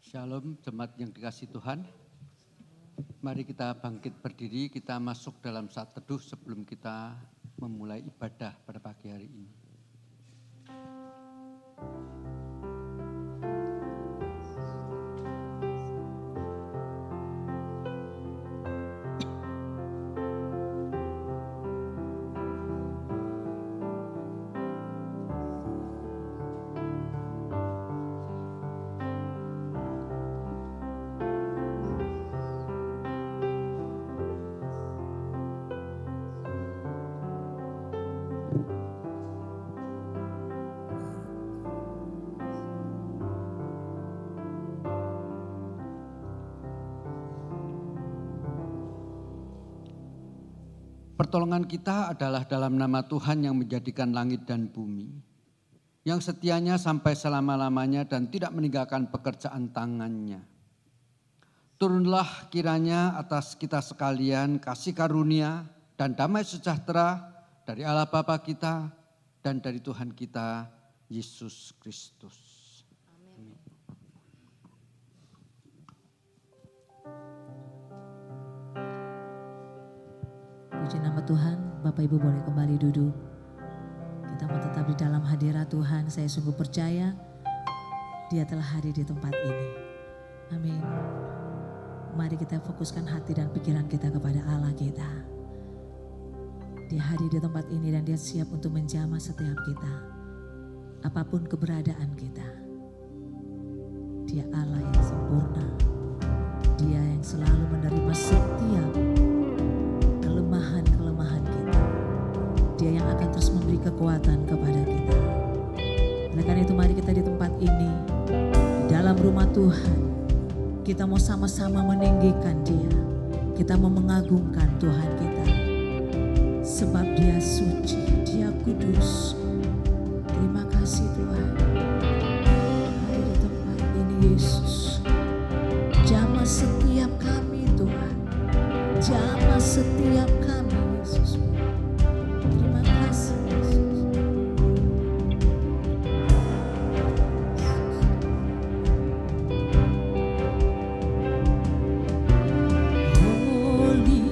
Shalom jemaat yang dikasihi Tuhan. Mari kita bangkit berdiri, kita masuk dalam saat teduh sebelum kita memulai ibadah pada pagi hari ini. Pertolongan kita adalah dalam nama Tuhan yang menjadikan langit dan bumi, yang setianya sampai selama-lamanya dan tidak meninggalkan pekerjaan tangannya. Turunlah kiranya atas kita sekalian kasih karunia dan damai sejahtera dari Allah Bapa kita dan dari Tuhan kita Yesus Kristus. Puji nama Tuhan, Bapak Ibu boleh kembali duduk. Kita mau tetap di dalam hadirat Tuhan, saya sungguh percaya Dia telah hadir di tempat ini. Amin. Mari kita fokuskan hati dan pikiran kita kepada Allah kita. Dia hadir di tempat ini dan Dia siap untuk menjamah setiap kita. Apapun keberadaan kita. Dia Allah yang sempurna. Dia yang selalu menerima setiap kelemahan kita. Dia yang akan terus memberi kekuatan kepada kita. Oleh karena itu mari kita di tempat ini, di dalam rumah Tuhan, kita mau sama-sama meninggikan Dia. Kita mau mengagungkan Tuhan kita. Sebab Dia suci, Dia kudus. Terima kasih Tuhan. Hari di tempat ini Yesus. Jamah setiap kami Tuhan. Jamah setiap kami Yesus. Terima kasih Yesus. Holy,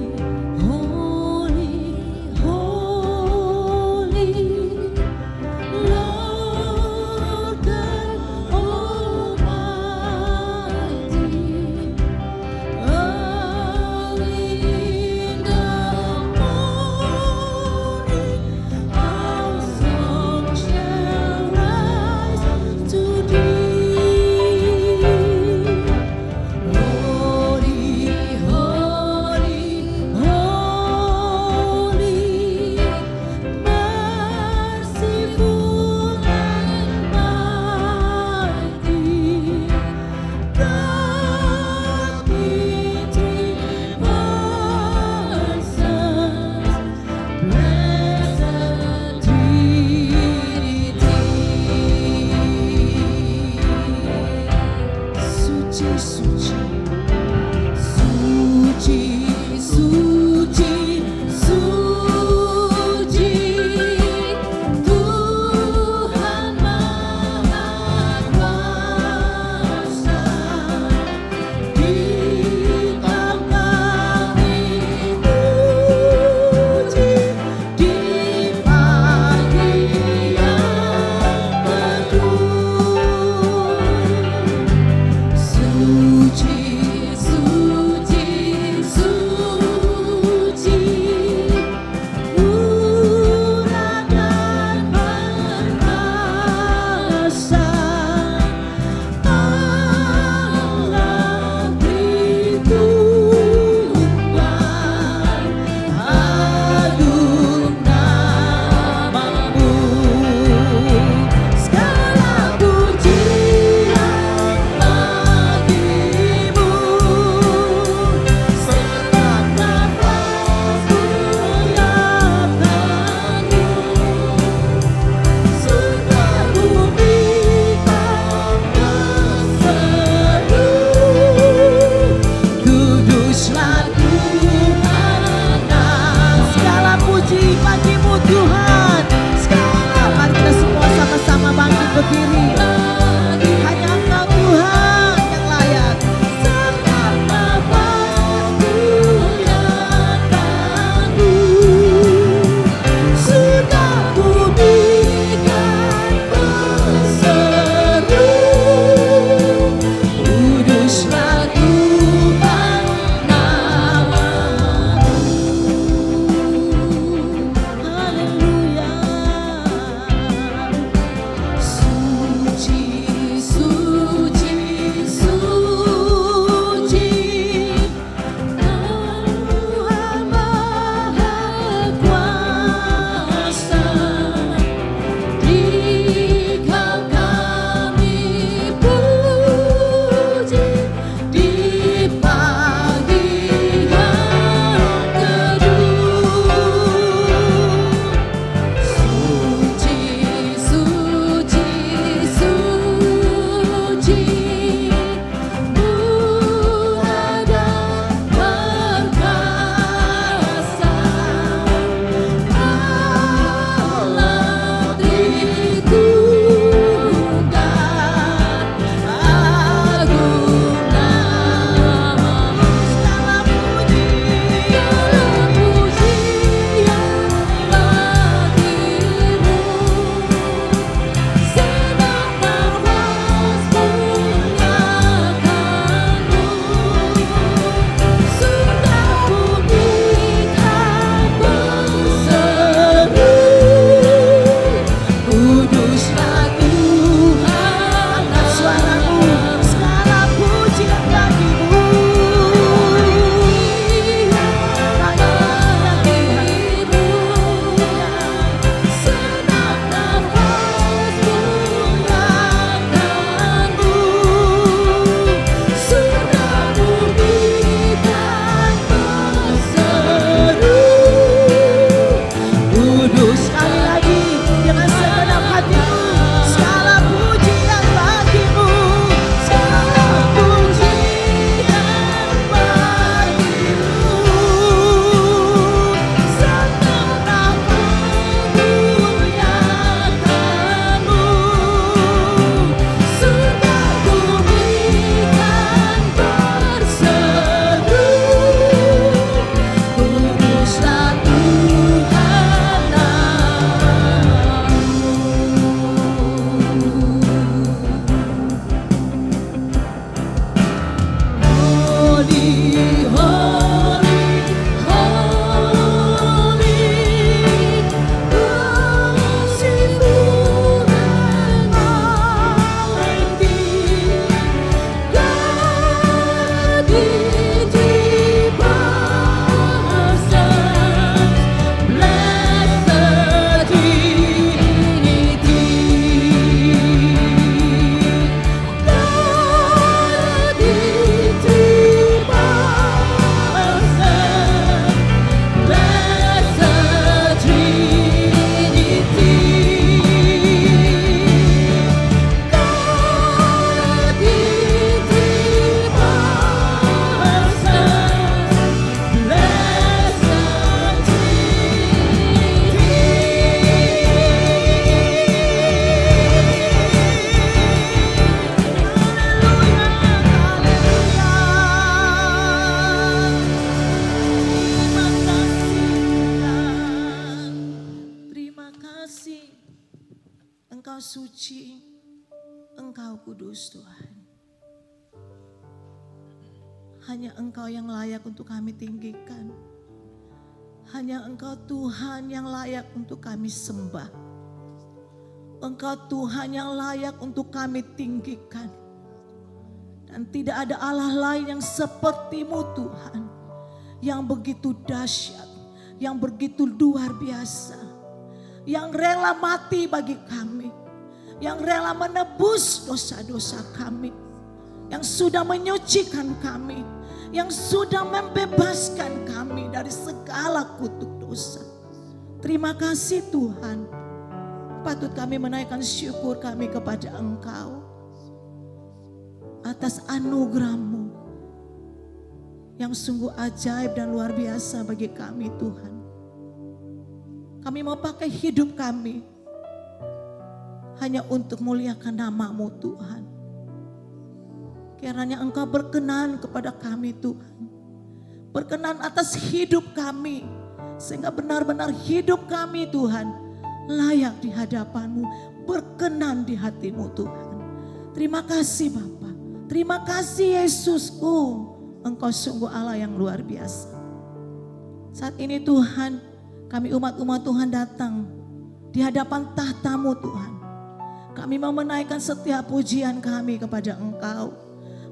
holy, holy, Lord God Almighty. Early in the Engkau suci, Engkau kudus Tuhan. Hanya Engkau yang layak untuk kami tinggikan. Hanya Engkau Tuhan yang layak untuk kami sembah. Engkau Tuhan yang layak untuk kami tinggikan. Dan tidak ada Allah lain yang seperti-Mu Tuhan. Yang begitu dahsyat, yang begitu luar biasa. Yang rela mati bagi kami. Yang rela menebus dosa-dosa kami. Yang sudah menyucikan kami. Yang sudah membebaskan kami dari segala kutuk dosa. Terima kasih Tuhan. Patut kami menaikkan syukur kami kepada Engkau atas anugerah-Mu yang sungguh ajaib dan luar biasa bagi kami Tuhan. Kami mau pakai hidup kami hanya untuk muliakan nama-Mu Tuhan. Kiranya Engkau berkenan kepada kami Tuhan. Berkenan atas hidup kami. Sehingga benar-benar hidup kami Tuhan layak di hadapan-Mu. Berkenan di hati-Mu Tuhan. Terima kasih Bapa. Terima kasih Yesusku. Engkau sungguh Allah yang luar biasa. Saat ini Tuhan, kami umat-umat Tuhan datang di hadapan tahta-Mu Tuhan. Kami mau menaikkan setiap pujian kami kepada Engkau.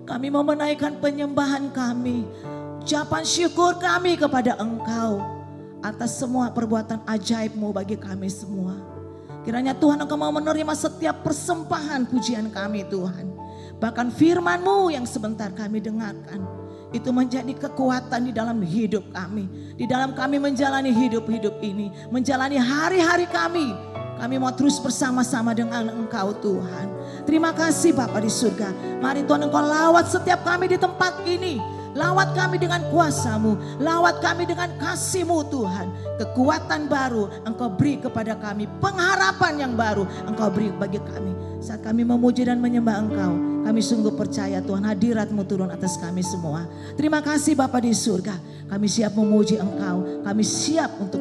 Kami mau menaikkan penyembahan kami, ucapan syukur kami kepada Engkau atas semua perbuatan ajaib-Mu bagi kami semua. Kiranya Tuhan Engkau mau menerima setiap persembahan pujian kami Tuhan. Bahkan firman-Mu yang sebentar kami dengarkan, itu menjadi kekuatan di dalam hidup kami. Di dalam kami menjalani hidup-hidup ini, menjalani hari-hari kami. Kami mau terus bersama-sama dengan Engkau Tuhan. Terima kasih Bapa di surga. Mari Tuhan Engkau lawat setiap kami di tempat ini. Lawat kami dengan kuasa-Mu. Lawat kami dengan kasih-Mu Tuhan. Kekuatan baru Engkau beri kepada kami. Pengharapan yang baru Engkau beri bagi kami. Saat kami memuji dan menyembah Engkau, kami sungguh percaya Tuhan hadirat-Mu turun atas kami semua. Terima kasih Bapa di surga. Kami siap memuji Engkau. Kami siap untuk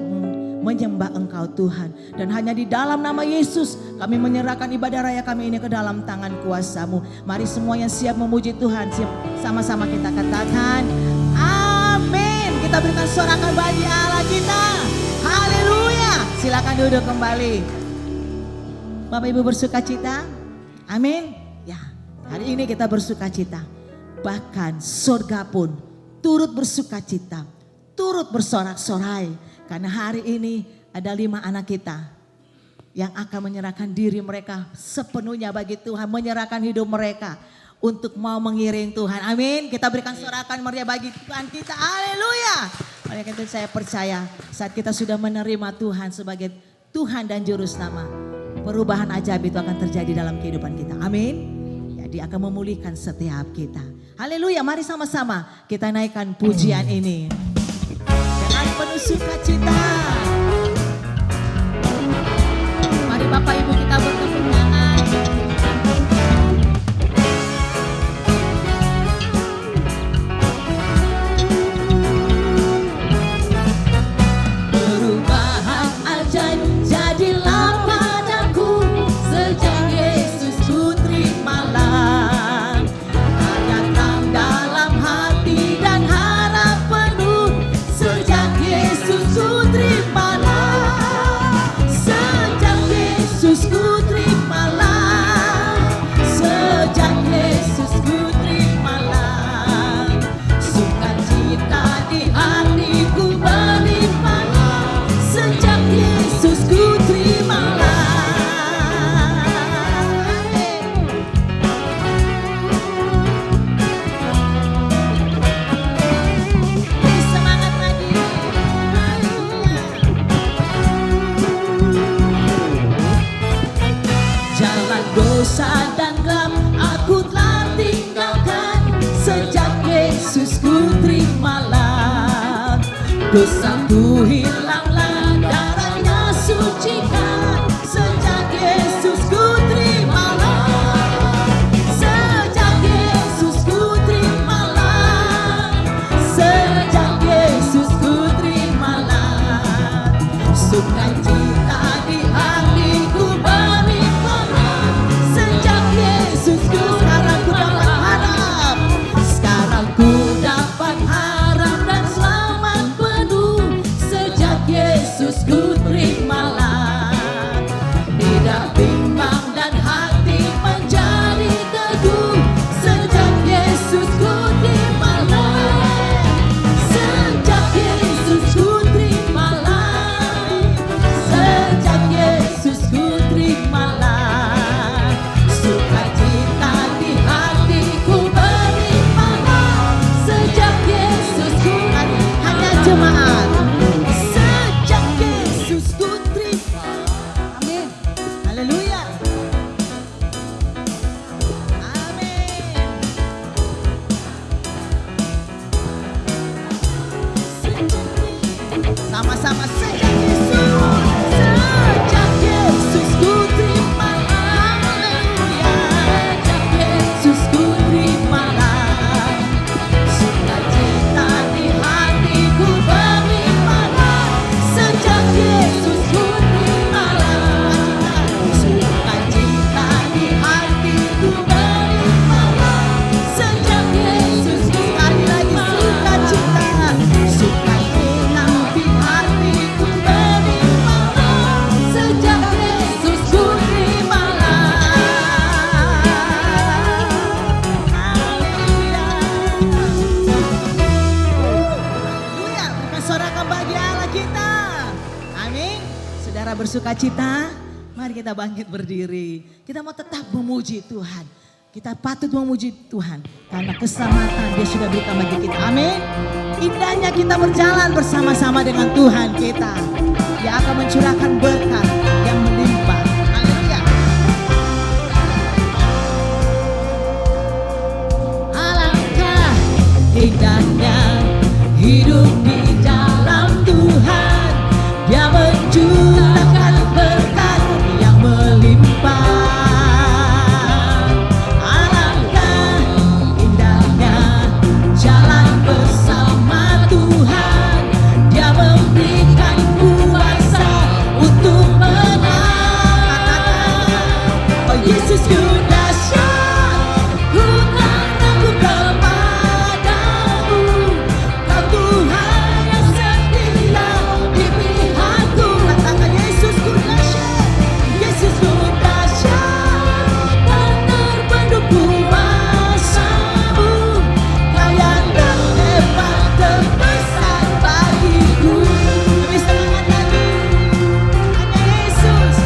menyembah Engkau Tuhan. Dan hanya di dalam nama Yesus kami menyerahkan ibadah raya kami ini ke dalam tangan kuasa-Mu. Mari semua yang siap memuji Tuhan, sama-sama kita katakan amin. Kita berikan sorakan bagi Allah kita. Haleluya. Silakan duduk kembali. Bapak Ibu bersuka cita? Amin. Ya, hari ini kita bersuka cita. Bahkan surga pun turut bersuka cita, turut bersorak-sorai. Karena hari ini ada 5 anak kita yang akan menyerahkan diri mereka sepenuhnya bagi Tuhan. Menyerahkan hidup mereka untuk mau mengiring Tuhan. Amin. Kita berikan sorakan meriah bagi Tuhan kita. Haleluya. Oleh karena itu saya percaya saat kita sudah menerima Tuhan sebagai Tuhan dan Juru Selamat, perubahan ajaib itu akan terjadi dalam kehidupan kita. Amin. Ya, Dia akan memulihkan setiap kita. Haleluya. Mari sama-sama kita naikkan pujian ini dengan penuh sukacita. Mari Bapak Ibu kita bertepuk tangan. Perubahan ajaib jadilah padaku sejak Yesus ku terimalah. Ada terang dalam hati dan harap penuh sejak Yesus ku terimalah. Sejak Yesus ku terimalah. Sejak Yesus ku terimalah. Sukacita di hatiku berlimpah sejak Yesus ku terimalah. Beri semangat lagi. Haleluya. Jalan dosa dan gelap aku telah tinggalkan sejak Yesus ku terimalah. Dosaku hilanglah, darahnya sucikan sejak Yesus ku terimalah. Sejak Yesus ku terimalah. Sejak Yesus ku terimalah. Sukacita di hatiku berlimpah tak bimbang dan hati menjadi teduh sejak Yesus ku terimalah. Sejak Yesus ku terimalah. Sejak Yesus ku terimalah. Sukacita di hatiku berimalah. Sejak Yesus ku hanya jemaat. Sejak Yesus ku terima. Amin. Haleluya. Amin. Sama-sama sejak Yesus. Sejak Yesus ku terima. Haleluya. Sejak Yesus ku terimalah. Sukacita di hatiku berimalah. Sejak Yesus ku terimalah. Sukacita di hatiku berimalah. Sejak Yesus ku sekali lagi sukacita. Sukacita di hatiku berimalah. Sejak Yesus ku terimalah. Haleluya, berikan sorakan bagi Allah kita. Amin. Saudara bersukacita, mari kita bangkit berdiri. Kita mau tetap memuji Tuhan. Kita patut memuji Tuhan karena keselamatan Dia sudah berikan bagi kita. Amin. Indahnya kita berjalan bersama-sama dengan Tuhan kita. Dia akan mencurahkan berkat yang melimpah. Haleluya. Alangkah indahnya hidup di dalam Tuhan. Dia mencurahkan berkat yang melimpah. Alangkah indahnya jalan bersama Tuhan. Dia memberikan kuasa untuk menang. Oh Yesus ku dahsyat, ku tak takut kepadamu. Kau Tuhan yang setia di pihakku. Katakan Yesus ku dahsyat, Yesus ku dahsyat, tak terpenduk kuasa-Mu. Kau yang terhebat, terbesar bagiku. Lebih semangat lagi, hanya Yesus.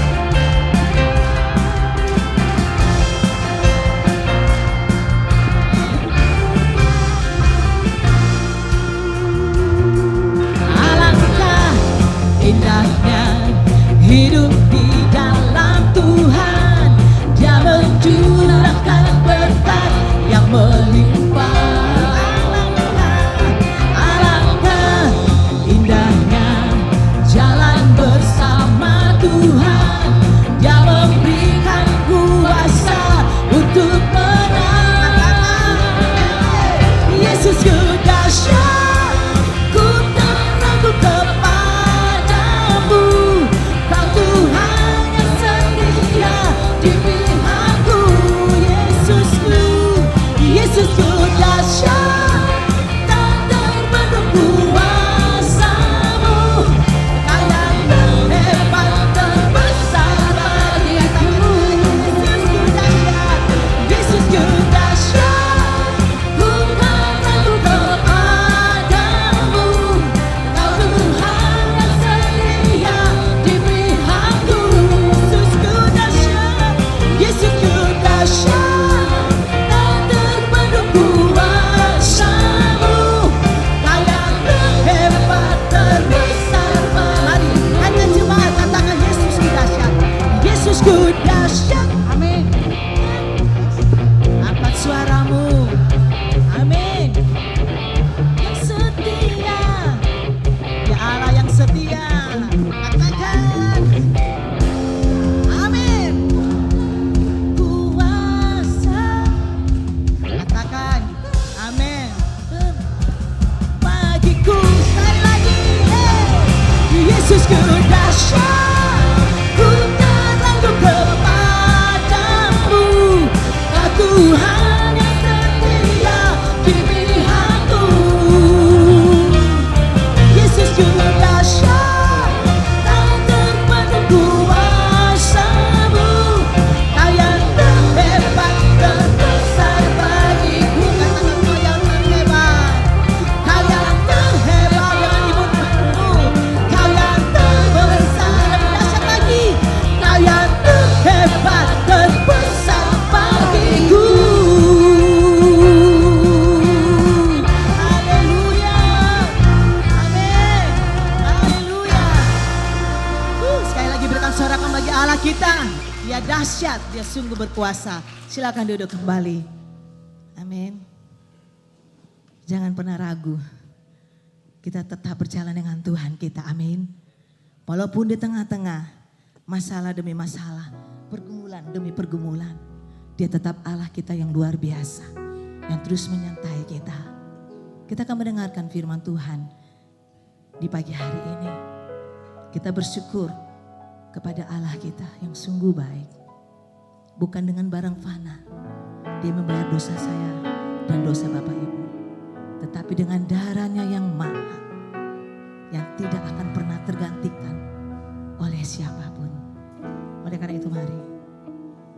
dahsyat, dia sungguh berkuasa. Silakan duduk kembali. Amin. Jangan pernah ragu. Kita tetap berjalan dengan Tuhan kita. Amin. Walaupun di tengah-tengah masalah demi masalah, pergumulan demi pergumulan, dia tetap Allah kita yang luar biasa, yang terus menyertai kita. Kita akan mendengarkan firman Tuhan di pagi hari ini. Kita bersyukur kepada Allah kita yang sungguh baik. Bukan dengan barang fana dia membayar dosa saya dan dosa Bapak Ibu, tetapi dengan darahnya yang mahal, yang tidak akan pernah tergantikan oleh siapapun. Oleh karena itu mari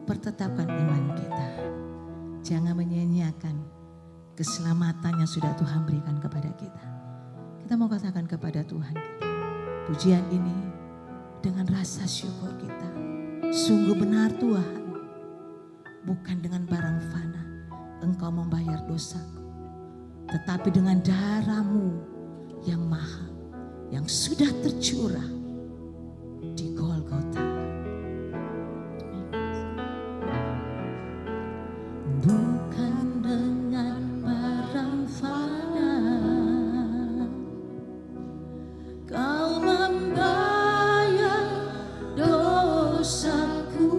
pertetapkan iman kita. Jangan menyia-nyiakan keselamatan yang sudah Tuhan berikan kepada kita. Kita mau katakan kepada Tuhan kita, pujian ini dengan rasa syukur kita. Sungguh benar Tuhan, bukan dengan barang fana Engkau membayar dosaku, tetapi dengan darah-Mu yang mahal, yang sudah tercurah di Golgota. Bukan dengan barang fana Kau membayar dosaku,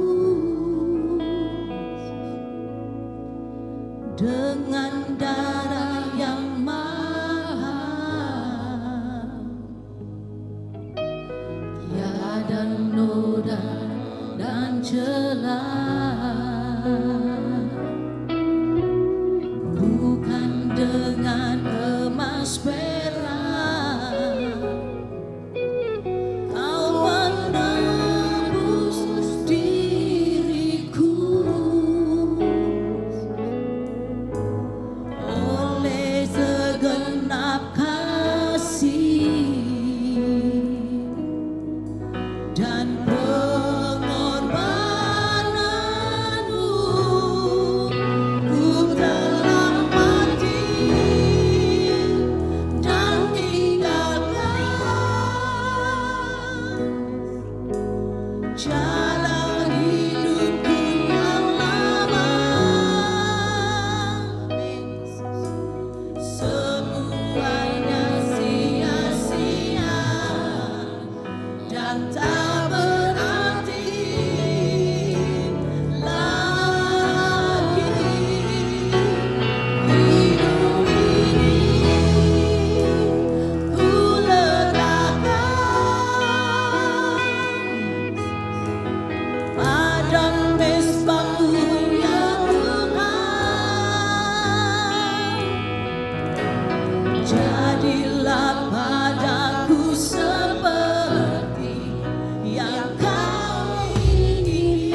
dengan darah yang mahal, tiada noda dan celah. Bukan dengan emas perak Kau menebus diriku, oleh segenap kasih dan pengorbananmu. Ku telah mati dan tinggalkan jalan hidupku yang lama. Semuanya sia-sia dan tak berarti lagi. Hidup ini ku letakkan pada mezbah-Mu ya Tuhan. Jadilah padaku seperti yang Kau ingini.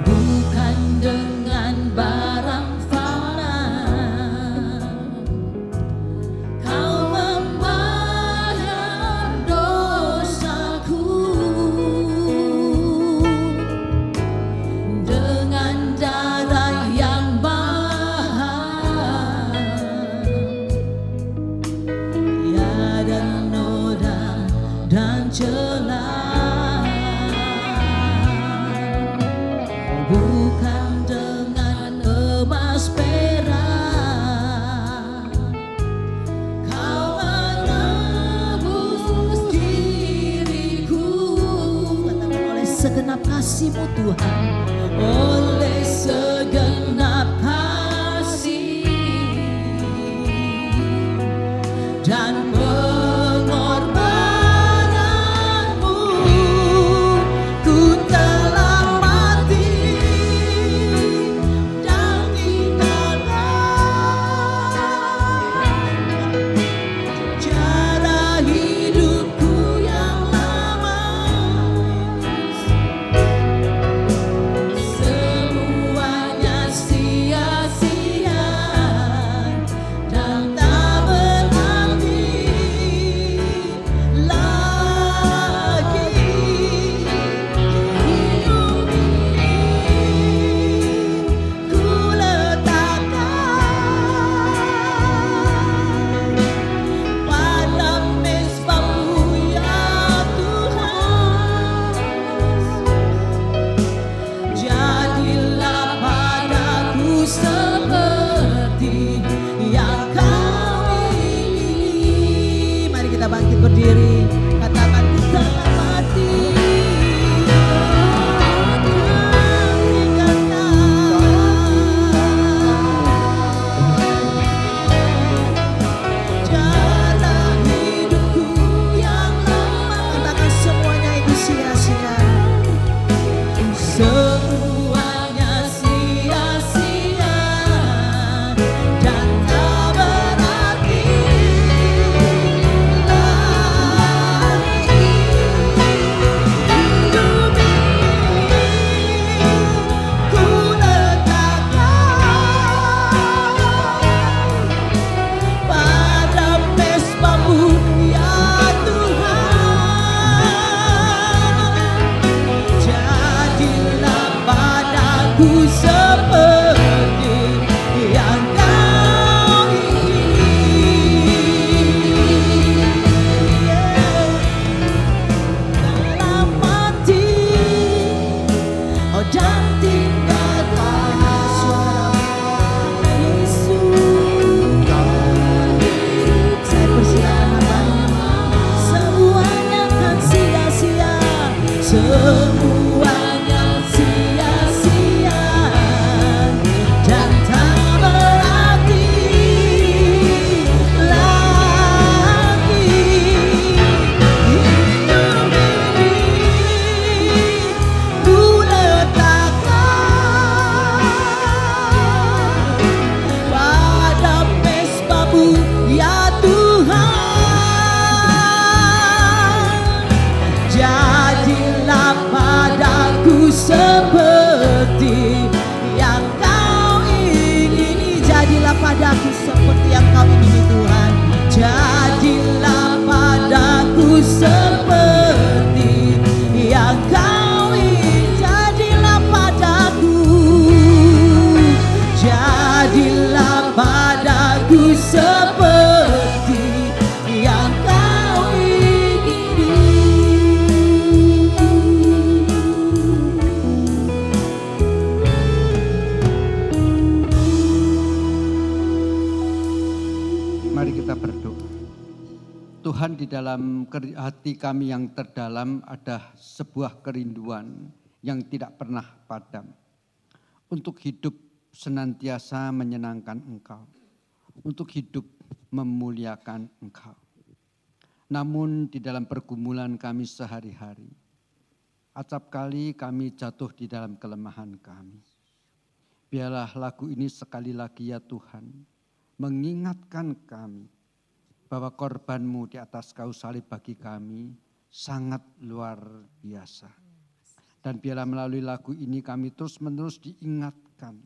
Bukan dengan barang fana Kau membayar dosaku, dengan darah yang mahal, tiada noda dan celah. Bukan dengan emas perak Kau menebus diriku, katakan oleh segenap kasih-Mu Tuhan, oleh segenap kasih dan pengorbananmu. Ku telah mati dan tinggalkan cara hidupku yang lama. bangkit berdiri, katakan ku telah mati. Jalan hidupku yang lama, katakan semuanya itu sia-sia. Semuanya sia-sia dan tak berarti lagi. Hidup ini ku letakkan pada mesbah-Mu ya Tuhan. Jadilah padaku seperti yang Kau ingini. Telah mati, oh dan tinggalkan suara Yesus. Saya persilakan hambanya, semuanya kan sia-sia, semuanya sia-sia dan tak berarti lagi. Hidup ini ku letakkan pada mesbah-Mu ya Tuhan. Jadilah padaku seperti yang Kau ingini. Jadilah padaku seperti yang Kau ingini Tuhan. Jadilah padaku seperti yang Kau ingini. Jadilah padaku, jadilah padaku seperti yang Kau ingini. Mari kita berdoa. Tuhan, di dalam hati kami yang terdalam ada sebuah kerinduan yang tidak pernah padam untuk hidup senantiasa menyenangkan Engkau, untuk hidup memuliakan Engkau. Namun di dalam pergumulan kami sehari-hari, acap kali kami jatuh di dalam kelemahan kami. Biarlah lagu ini sekali lagi ya Tuhan, mengingatkan kami bahwa korban-Mu di atas kayu salib bagi kami sangat luar biasa. Dan biarlah melalui lagu ini kami terus-menerus diingatkan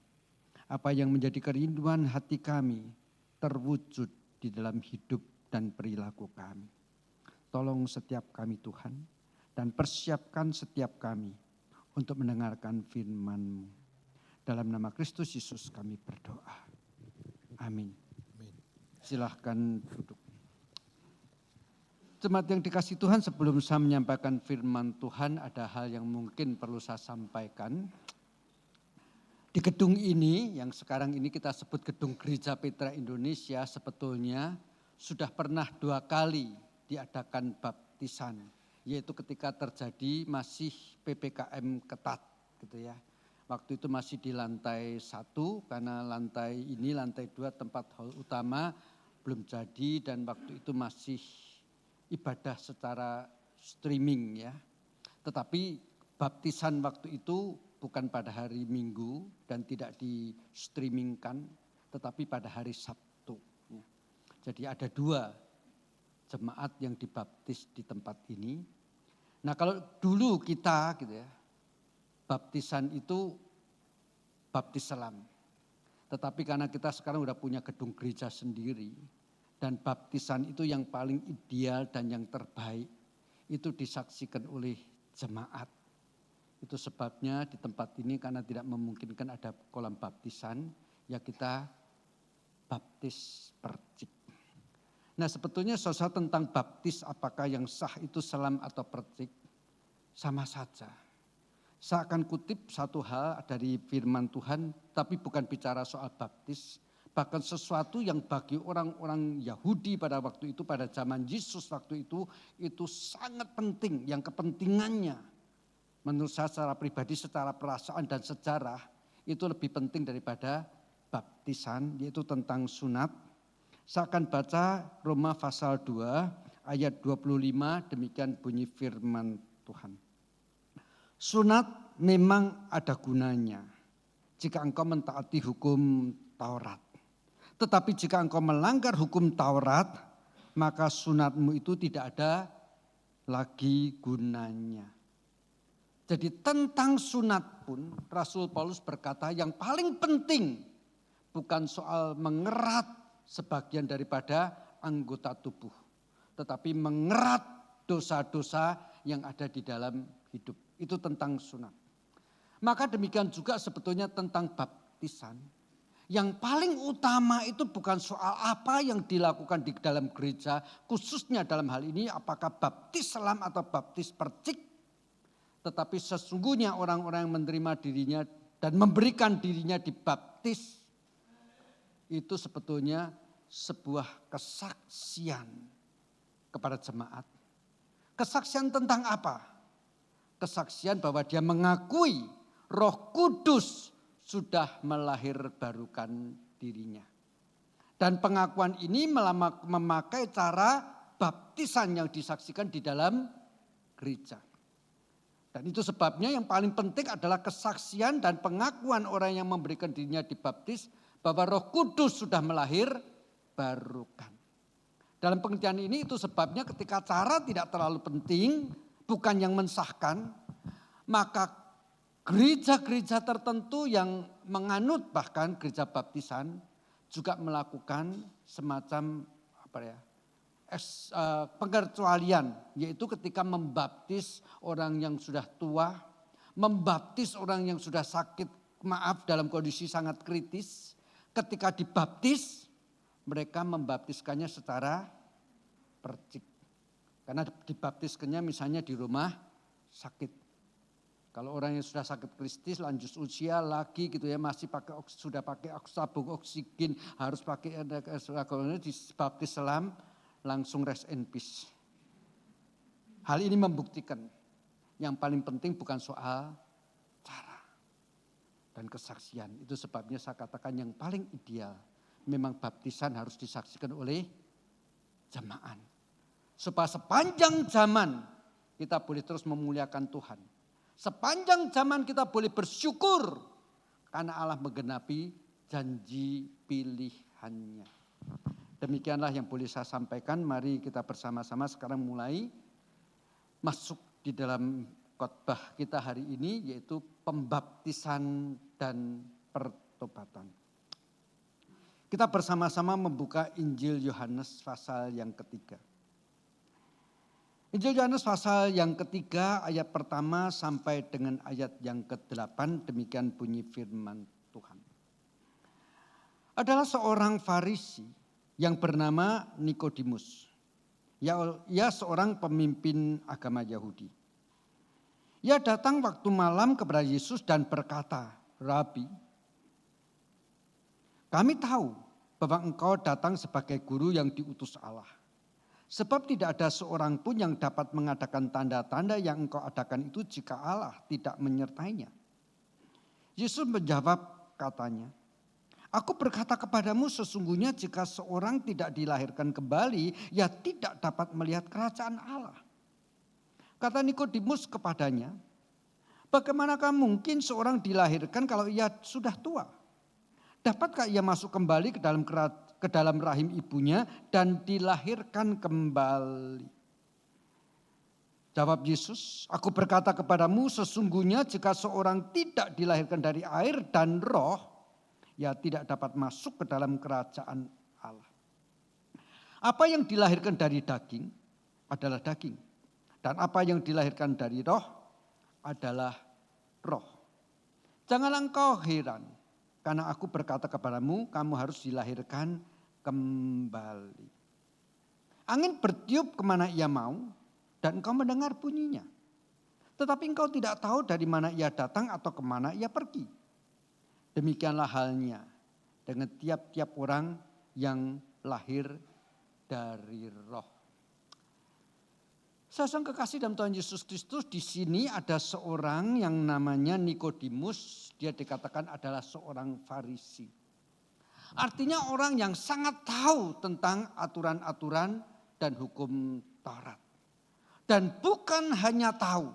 apa yang menjadi kerinduan hati kami terwujud di dalam hidup dan perilaku kami. Tolong setiap kami Tuhan, dan persiapkan setiap kami untuk mendengarkan firman-Mu. Dalam nama Kristus Yesus kami berdoa. Amin. Silahkan duduk. Jemaat yang dikasihi Tuhan, sebelum saya menyampaikan firman Tuhan, ada hal yang mungkin perlu saya sampaikan. Di gedung ini, yang sekarang ini kita sebut Gedung Gereja Petra Indonesia, sebetulnya sudah pernah 2 kali diadakan baptisan, yaitu ketika terjadi masih PPKM ketat gitu ya. Waktu itu masih di lantai 1, karena lantai 2 tempat hall utama belum jadi, dan waktu itu masih ibadah secara streaming ya. Tetapi baptisan waktu itu bukan pada hari Minggu dan tidak di streamingkan, tetapi pada hari Sabtu. Ya. Jadi ada 2 jemaat yang dibaptis di tempat ini. Nah kalau dulu kita gitu ya, baptisan itu baptis selam. Tetapi karena kita sekarang udah punya gedung gereja sendiri, dan baptisan itu yang paling ideal dan yang terbaik itu disaksikan oleh jemaat. Itu sebabnya di tempat ini karena tidak memungkinkan ada kolam baptisan, ya kita baptis percik. Nah sebetulnya saudara tentang baptis apakah yang sah itu selam atau percik, sama saja. Saya akan kutip satu hal dari firman Tuhan, tapi bukan bicara soal baptis, Bahkan sesuatu yang bagi orang-orang Yahudi pada waktu itu, pada zaman Yesus waktu itu sangat penting. Yang kepentingannya menurut saya secara pribadi, secara perasaan dan sejarah itu lebih penting daripada baptisan, yaitu tentang sunat. Saya akan baca Roma pasal 2 ayat 25, demikian bunyi firman Tuhan. Sunat memang ada gunanya jika engkau mentaati hukum Taurat. Tetapi jika engkau melanggar hukum Taurat, maka sunatmu itu tidak ada lagi gunanya. Jadi tentang sunat pun Rasul Paulus berkata yang paling penting bukan soal mengerat sebagian daripada anggota tubuh, tetapi mengerat dosa-dosa yang ada di dalam hidup. Itu tentang sunat. Maka demikian juga sebetulnya tentang baptisan. Yang paling utama itu bukan soal apa yang dilakukan di dalam gereja, khususnya dalam hal ini apakah baptis selam atau baptis percik. Tetapi sesungguhnya orang-orang yang menerima dirinya dan memberikan dirinya dibaptis, itu sebetulnya sebuah kesaksian kepada jemaat. Kesaksian tentang apa? Kesaksian bahwa dia mengakui Roh Kudus sudah melahirbarukan dirinya. Dan pengakuan ini memakai cara baptisan yang disaksikan di dalam gereja. Dan itu sebabnya yang paling penting adalah kesaksian dan pengakuan orang yang memberikan dirinya dibaptis bahwa Roh Kudus sudah melahirbarukan. Dalam pengertian ini itu sebabnya ketika cara tidak terlalu penting, bukan yang mensahkan, maka gereja-gereja tertentu yang menganut bahkan gereja baptisan juga melakukan semacam pengecualian, yaitu ketika membaptis orang yang sudah tua, membaptis orang yang sudah sakit, dalam kondisi sangat kritis. Ketika dibaptis, mereka membaptiskannya secara percik. Karena dibaptiskannya misalnya di rumah sakit. Kalau orang yang sudah sakit kritis, lanjut usia lagi gitu ya, masih sudah pakai tabung oksigen, harus pakai dibaptis selam, langsung rest in peace. Hal ini membuktikan yang paling penting bukan soal cara dan kesaksian. Itu sebabnya saya katakan yang paling ideal memang baptisan harus disaksikan oleh jemaat. Supaya sepanjang zaman kita boleh terus memuliakan Tuhan. Sepanjang zaman kita boleh bersyukur karena Allah menggenapi janji pilihannya. Demikianlah yang boleh saya sampaikan. Mari kita bersama-sama sekarang mulai masuk di dalam khotbah kita hari ini, yaitu pembaptisan dan pertobatan. Kita bersama-sama membuka Injil Yohanes pasal yang ketiga. Injil Yohanes pasal yang ketiga ayat pertama sampai dengan ayat yang ke-8, demikian bunyi firman Tuhan. Adalah seorang Farisi yang bernama Nikodemus. Ia seorang pemimpin agama Yahudi. Ia datang waktu malam kepada Yesus dan berkata, "Rabi, kami tahu bahwa engkau datang sebagai guru yang diutus Allah. Sebab tidak ada seorang pun yang dapat mengadakan tanda-tanda yang engkau adakan itu jika Allah tidak menyertainya." Yesus menjawab katanya, "Aku berkata kepadamu sesungguhnya jika seorang tidak dilahirkan kembali, ia tidak dapat melihat kerajaan Allah." Kata Nikodemus kepadanya, "Bagaimanakah mungkin seorang dilahirkan kalau ia sudah tua? Dapatkah ia masuk kembali ke dalam rahim ibunya dan dilahirkan kembali?" Jawab Yesus, "Aku berkata kepadamu sesungguhnya jika seorang tidak dilahirkan dari air dan roh, ia tidak dapat masuk ke dalam kerajaan Allah. Apa yang dilahirkan dari daging adalah daging. Dan apa yang dilahirkan dari roh adalah roh. Janganlah engkau heran, karena aku berkata kepadamu, kamu harus dilahirkan kembali. Angin bertiup kemana ia mau, dan engkau mendengar bunyinya. Tetapi engkau tidak tahu dari mana ia datang atau kemana ia pergi. Demikianlah halnya dengan tiap-tiap orang yang lahir dari roh. Saudara kekasih dalam Tuhan Yesus Kristus, di sini ada seorang yang namanya Nikodemus, dia dikatakan adalah seorang Farisi. Artinya orang yang sangat tahu tentang aturan-aturan dan hukum Taurat. Dan bukan hanya tahu.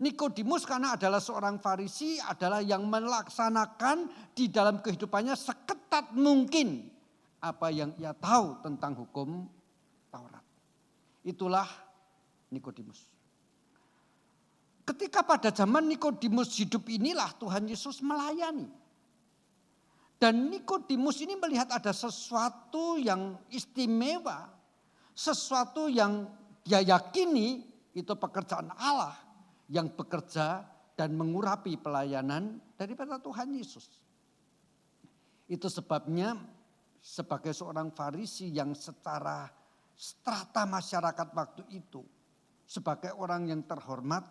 Nikodemus karena adalah seorang Farisi adalah yang melaksanakan di dalam kehidupannya seketat mungkin apa yang ia tahu tentang hukum Taurat. Itulah Nikodemus. Ketika pada zaman Nikodemus hidup inilah Tuhan Yesus melayani. Dan Nikodemus ini melihat ada sesuatu yang istimewa, sesuatu yang dia yakini itu pekerjaan Allah yang bekerja dan mengurapi pelayanan daripada Tuhan Yesus. Itu sebabnya sebagai seorang Farisi yang secara strata masyarakat waktu itu, sebagai orang yang terhormat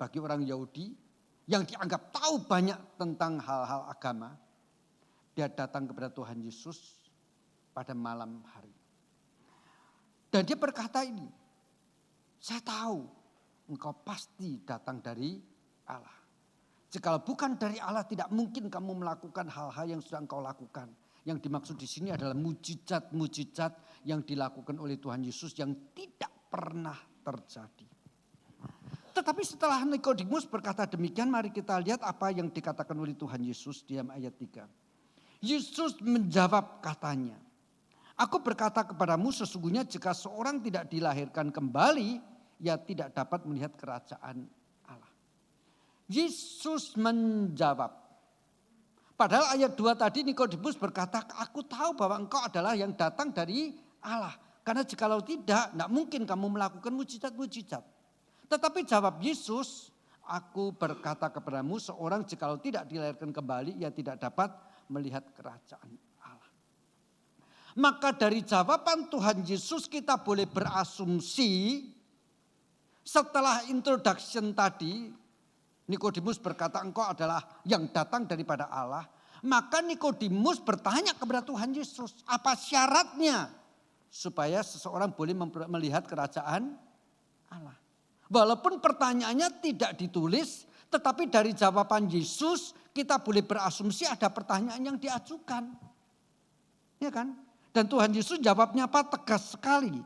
bagi orang Yahudi yang dianggap tahu banyak tentang hal-hal agama, dia datang kepada Tuhan Yesus pada malam hari. Dan dia berkata ini, saya tahu engkau pasti datang dari Allah. Jikalau bukan dari Allah tidak mungkin kamu melakukan hal-hal yang sudah engkau lakukan. Yang dimaksud di sini adalah mujizat-mujizat yang dilakukan oleh Tuhan Yesus yang tidak pernah terjadi. Tetapi setelah Nikodemus berkata demikian, mari kita lihat apa yang dikatakan oleh Tuhan Yesus di dalam ayat 3. Yesus menjawab katanya, aku berkata kepadamu sesungguhnya jika seorang tidak dilahirkan kembali, ia tidak dapat melihat kerajaan Allah. Yesus menjawab. Padahal ayat 2 tadi Nikodemus berkata, aku tahu bahwa engkau adalah yang datang dari Allah. Karena jikalau tidak mungkin kamu melakukan mujizat-mujizat. Tetapi jawab Yesus, aku berkata kepadamu seorang jikalau tidak dilahirkan kembali, ia tidak dapat melihat kerajaan Allah. Maka dari jawaban Tuhan Yesus kita boleh berasumsi setelah introduction tadi, Nikodemus berkata engkau adalah yang datang daripada Allah. Maka Nikodemus bertanya kepada Tuhan Yesus, apa syaratnya supaya seseorang boleh melihat kerajaan Allah. Walaupun pertanyaannya tidak ditulis, tetapi dari jawaban Yesus kita boleh berasumsi ada pertanyaan yang diajukan. Ya kan? Dan Tuhan Yesus jawabnya apa? Tegas sekali.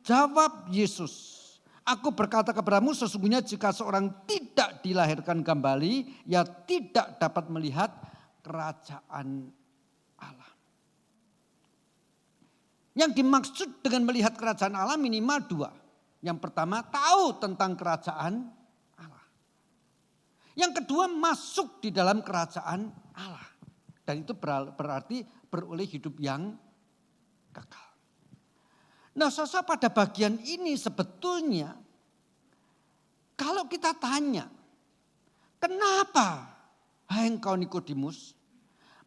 Jawab Yesus, aku berkata kepadamu sesungguhnya jika seorang tidak dilahirkan kembali, ia tidak dapat melihat kerajaan Allah. Yang dimaksud dengan melihat kerajaan Allah minimal dua. Yang pertama tahu tentang kerajaan Allah. Yang kedua masuk di dalam kerajaan Allah. Dan itu berarti beroleh hidup yang kekal. Nah, saudara, pada bagian ini sebetulnya kalau kita tanya, kenapa hai engkau Nikodemus,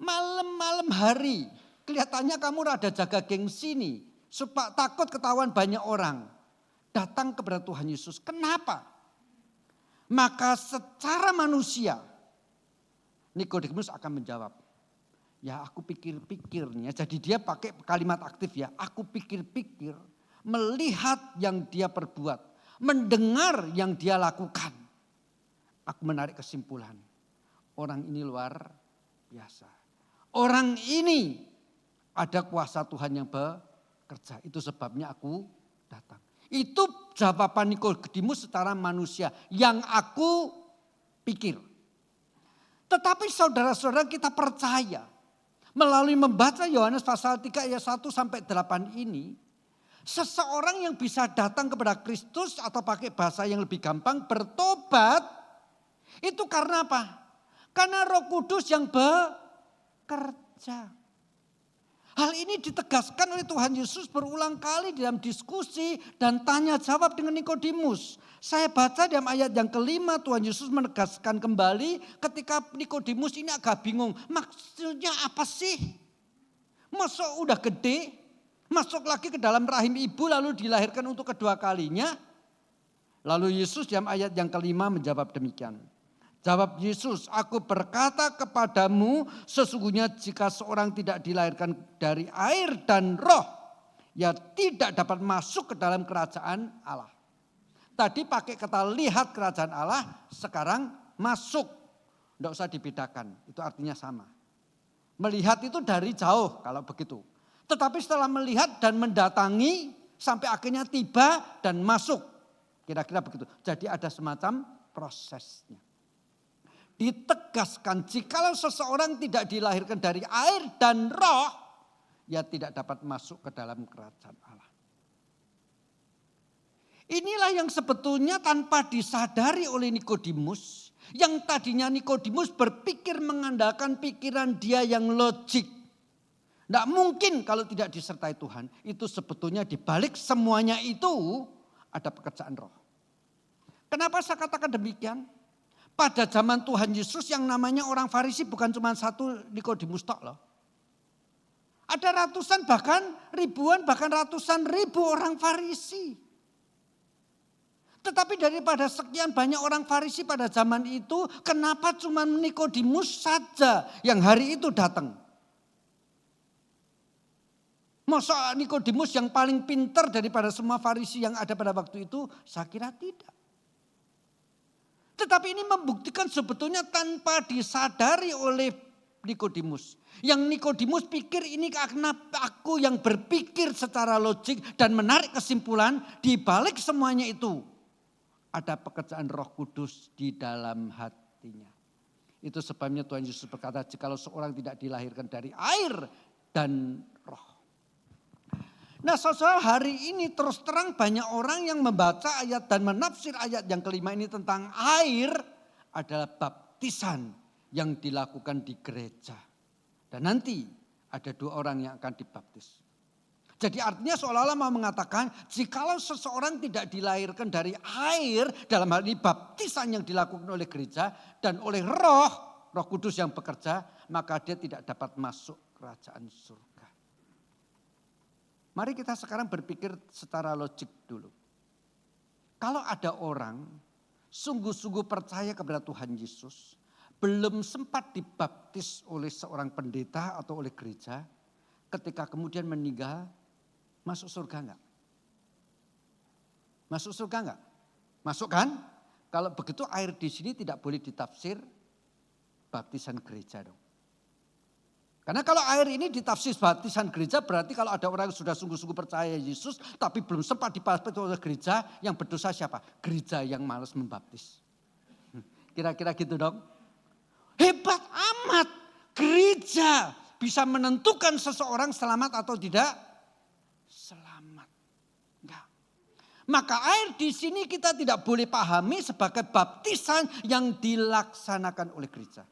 malam-malam hari kelihatannya kamu rada jaga gengsi nih, supaya takut ketahuan banyak orang, datang kepada Tuhan Yesus. Kenapa? Maka secara manusia Nikodemus akan menjawab, ya aku pikir-pikirnya. Jadi dia pakai kalimat aktif ya. Aku pikir-pikir, melihat yang dia perbuat, mendengar yang dia lakukan. Aku menarik kesimpulan. Orang ini luar biasa. Orang ini ada kuasa Tuhan yang bekerja. Itu sebabnya aku datang. Itu jawaban Nikodemus secara manusia yang aku pikir. Tetapi saudara-saudara kita percaya melalui membaca Yohanes pasal 3 ayat 1 sampai 8 ini, seseorang yang bisa datang kepada Kristus atau pakai bahasa yang lebih gampang bertobat, itu karena apa? Karena Roh Kudus yang bekerja. Hal ini ditegaskan oleh Tuhan Yesus berulang kali dalam diskusi dan tanya jawab dengan Nikodemus. Saya baca dalam ayat yang kelima Tuhan Yesus menegaskan kembali ketika Nikodemus ini agak bingung. Maksudnya apa sih? Masuk udah gede, masuk lagi ke dalam rahim ibu lalu dilahirkan untuk kedua kalinya. Lalu Yesus dalam ayat yang kelima menjawab demikian. Jawab Yesus, aku berkata kepadamu, sesungguhnya jika seorang tidak dilahirkan dari air dan roh, ia tidak dapat masuk ke dalam kerajaan Allah. Tadi pakai kata lihat kerajaan Allah, sekarang masuk. Tidak usah dibedakan, itu artinya sama. Melihat itu dari jauh kalau begitu. Tetapi setelah melihat dan mendatangi, sampai akhirnya tiba dan masuk. Kira-kira begitu. Jadi ada semacam prosesnya. Ditegaskan jikalau seseorang tidak dilahirkan dari air dan roh, ia tidak dapat masuk ke dalam kerajaan Allah. Inilah yang sebetulnya tanpa disadari oleh Nikodemus, yang tadinya Nikodemus berpikir mengandalkan pikiran dia yang logik. Tidak mungkin kalau tidak disertai Tuhan, itu sebetulnya dibalik semuanya itu ada pekerjaan roh. Kenapa saya katakan demikian? Pada zaman Tuhan Yesus yang namanya orang Farisi bukan cuma satu Nikodemus tok loh. Ada ratusan bahkan ribuan bahkan ratusan ribu orang Farisi. Tetapi daripada sekian banyak orang Farisi pada zaman itu, kenapa cuma Nikodemus saja yang hari itu datang? Masa Nikodemus yang paling pintar daripada semua Farisi yang ada pada waktu itu? Saya kira tidak. Tetapi ini membuktikan sebetulnya tanpa disadari oleh Nikodemus. Yang Nikodemus pikir ini karena aku yang berpikir secara logik dan menarik kesimpulan, di balik semuanya itu ada pekerjaan Roh Kudus di dalam hatinya. Itu sebabnya Tuhan Yesus berkata, jikalau seorang tidak dilahirkan dari air dan roh. Nah saudara, hari ini terus terang banyak orang yang membaca ayat dan menafsir ayat yang kelima ini tentang air adalah baptisan yang dilakukan di gereja. Dan nanti ada 2 orang yang akan dibaptis. Jadi artinya seolah-olah mau mengatakan jikalau seseorang tidak dilahirkan dari air, dalam hal ini baptisan yang dilakukan oleh gereja dan oleh Roh Kudus yang bekerja, maka dia tidak dapat masuk kerajaan surga. Mari kita sekarang berpikir secara logik dulu. Kalau ada orang sungguh-sungguh percaya kepada Tuhan Yesus, belum sempat dibaptis oleh seorang pendeta atau oleh gereja, ketika kemudian meninggal, masuk surga enggak? Masuk surga enggak? Masuk kan? Kalau begitu air di sini tidak boleh ditafsir baptisan gereja dong. Karena kalau air ini ditafsir baptisan gereja, berarti kalau ada orang yang sudah sungguh-sungguh percaya Yesus tapi belum sempat dibaptis oleh gereja, yang berdosa siapa? Gereja yang malas membaptis. Kira-kira gitu dong. Hebat amat, gereja bisa menentukan seseorang selamat atau tidak selamat. Enggak. Maka air di sini kita tidak boleh pahami sebagai baptisan yang dilaksanakan oleh gereja.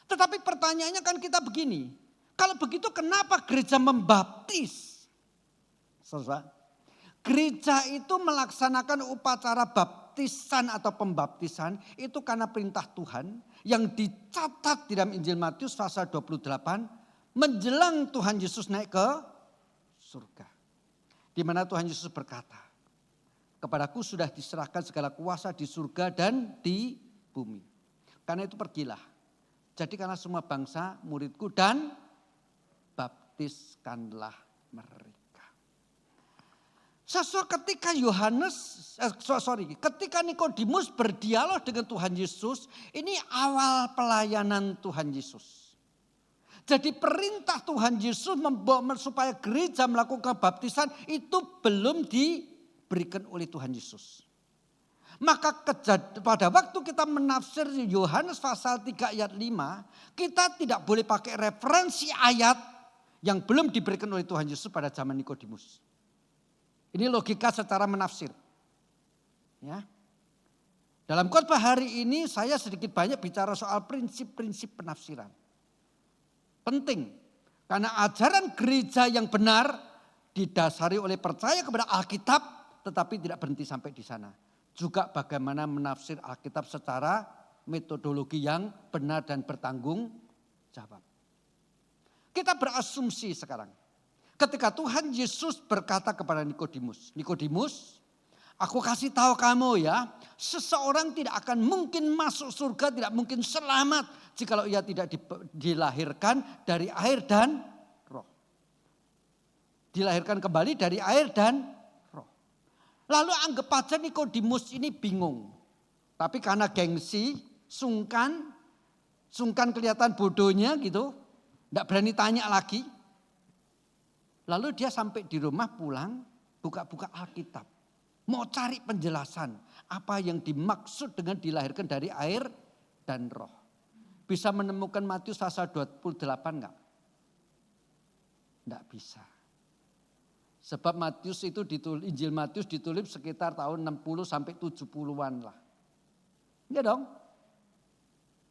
Tetapi pertanyaannya kan kita begini, kalau begitu kenapa gereja membaptis? Saudara, gereja itu melaksanakan upacara baptisan atau pembaptisan itu karena perintah Tuhan yang dicatat di dalam Injil Matius pasal 28 menjelang Tuhan Yesus naik ke surga. Di mana Tuhan Yesus berkata, kepadaku sudah diserahkan segala kuasa di surga dan di bumi. Karena itu pergilah. Jadikanlah semua bangsa muridku dan baptiskanlah mereka. Ketika ketika Nikodemus berdialog dengan Tuhan Yesus, ini awal pelayanan Tuhan Yesus. Jadi perintah Tuhan Yesus supaya gereja melakukan baptisan itu belum diberikan oleh Tuhan Yesus. Maka pada waktu kita menafsir Yohanes pasal 3 ayat 5, kita tidak boleh pakai referensi ayat yang belum diberikan oleh Tuhan Yesus pada zaman Nikodemus. Ini logika secara menafsir. Ya. Dalam khotbah hari ini saya sedikit banyak bicara soal prinsip-prinsip penafsiran. Penting, karena ajaran gereja yang benar didasari oleh percaya kepada Alkitab, tetapi tidak berhenti sampai di sana. Juga bagaimana menafsir Alkitab secara metodologi yang benar dan bertanggung jawab. Kita berasumsi sekarang. Ketika Tuhan Yesus berkata kepada Nikodemus, Nikodemus, Aku kasih tahu kamu ya, seseorang tidak akan mungkin masuk surga, tidak mungkin selamat jikalau ia tidak dilahirkan dari air dan roh. Dilahirkan kembali dari air dan roh. Lalu anggap aja Nikodemus ini bingung. Tapi karena gengsi, sungkan kelihatan bodohnya gitu, tidak berani tanya lagi. Lalu dia sampai di rumah pulang, buka-buka Alkitab. Mau cari penjelasan apa yang dimaksud dengan dilahirkan dari air dan roh. Bisa menemukan Matius pasal 28 enggak? Enggak bisa. Sebab Matius itu Injil Matius ditulis sekitar tahun 60 sampai 70-an lah. Ya dong?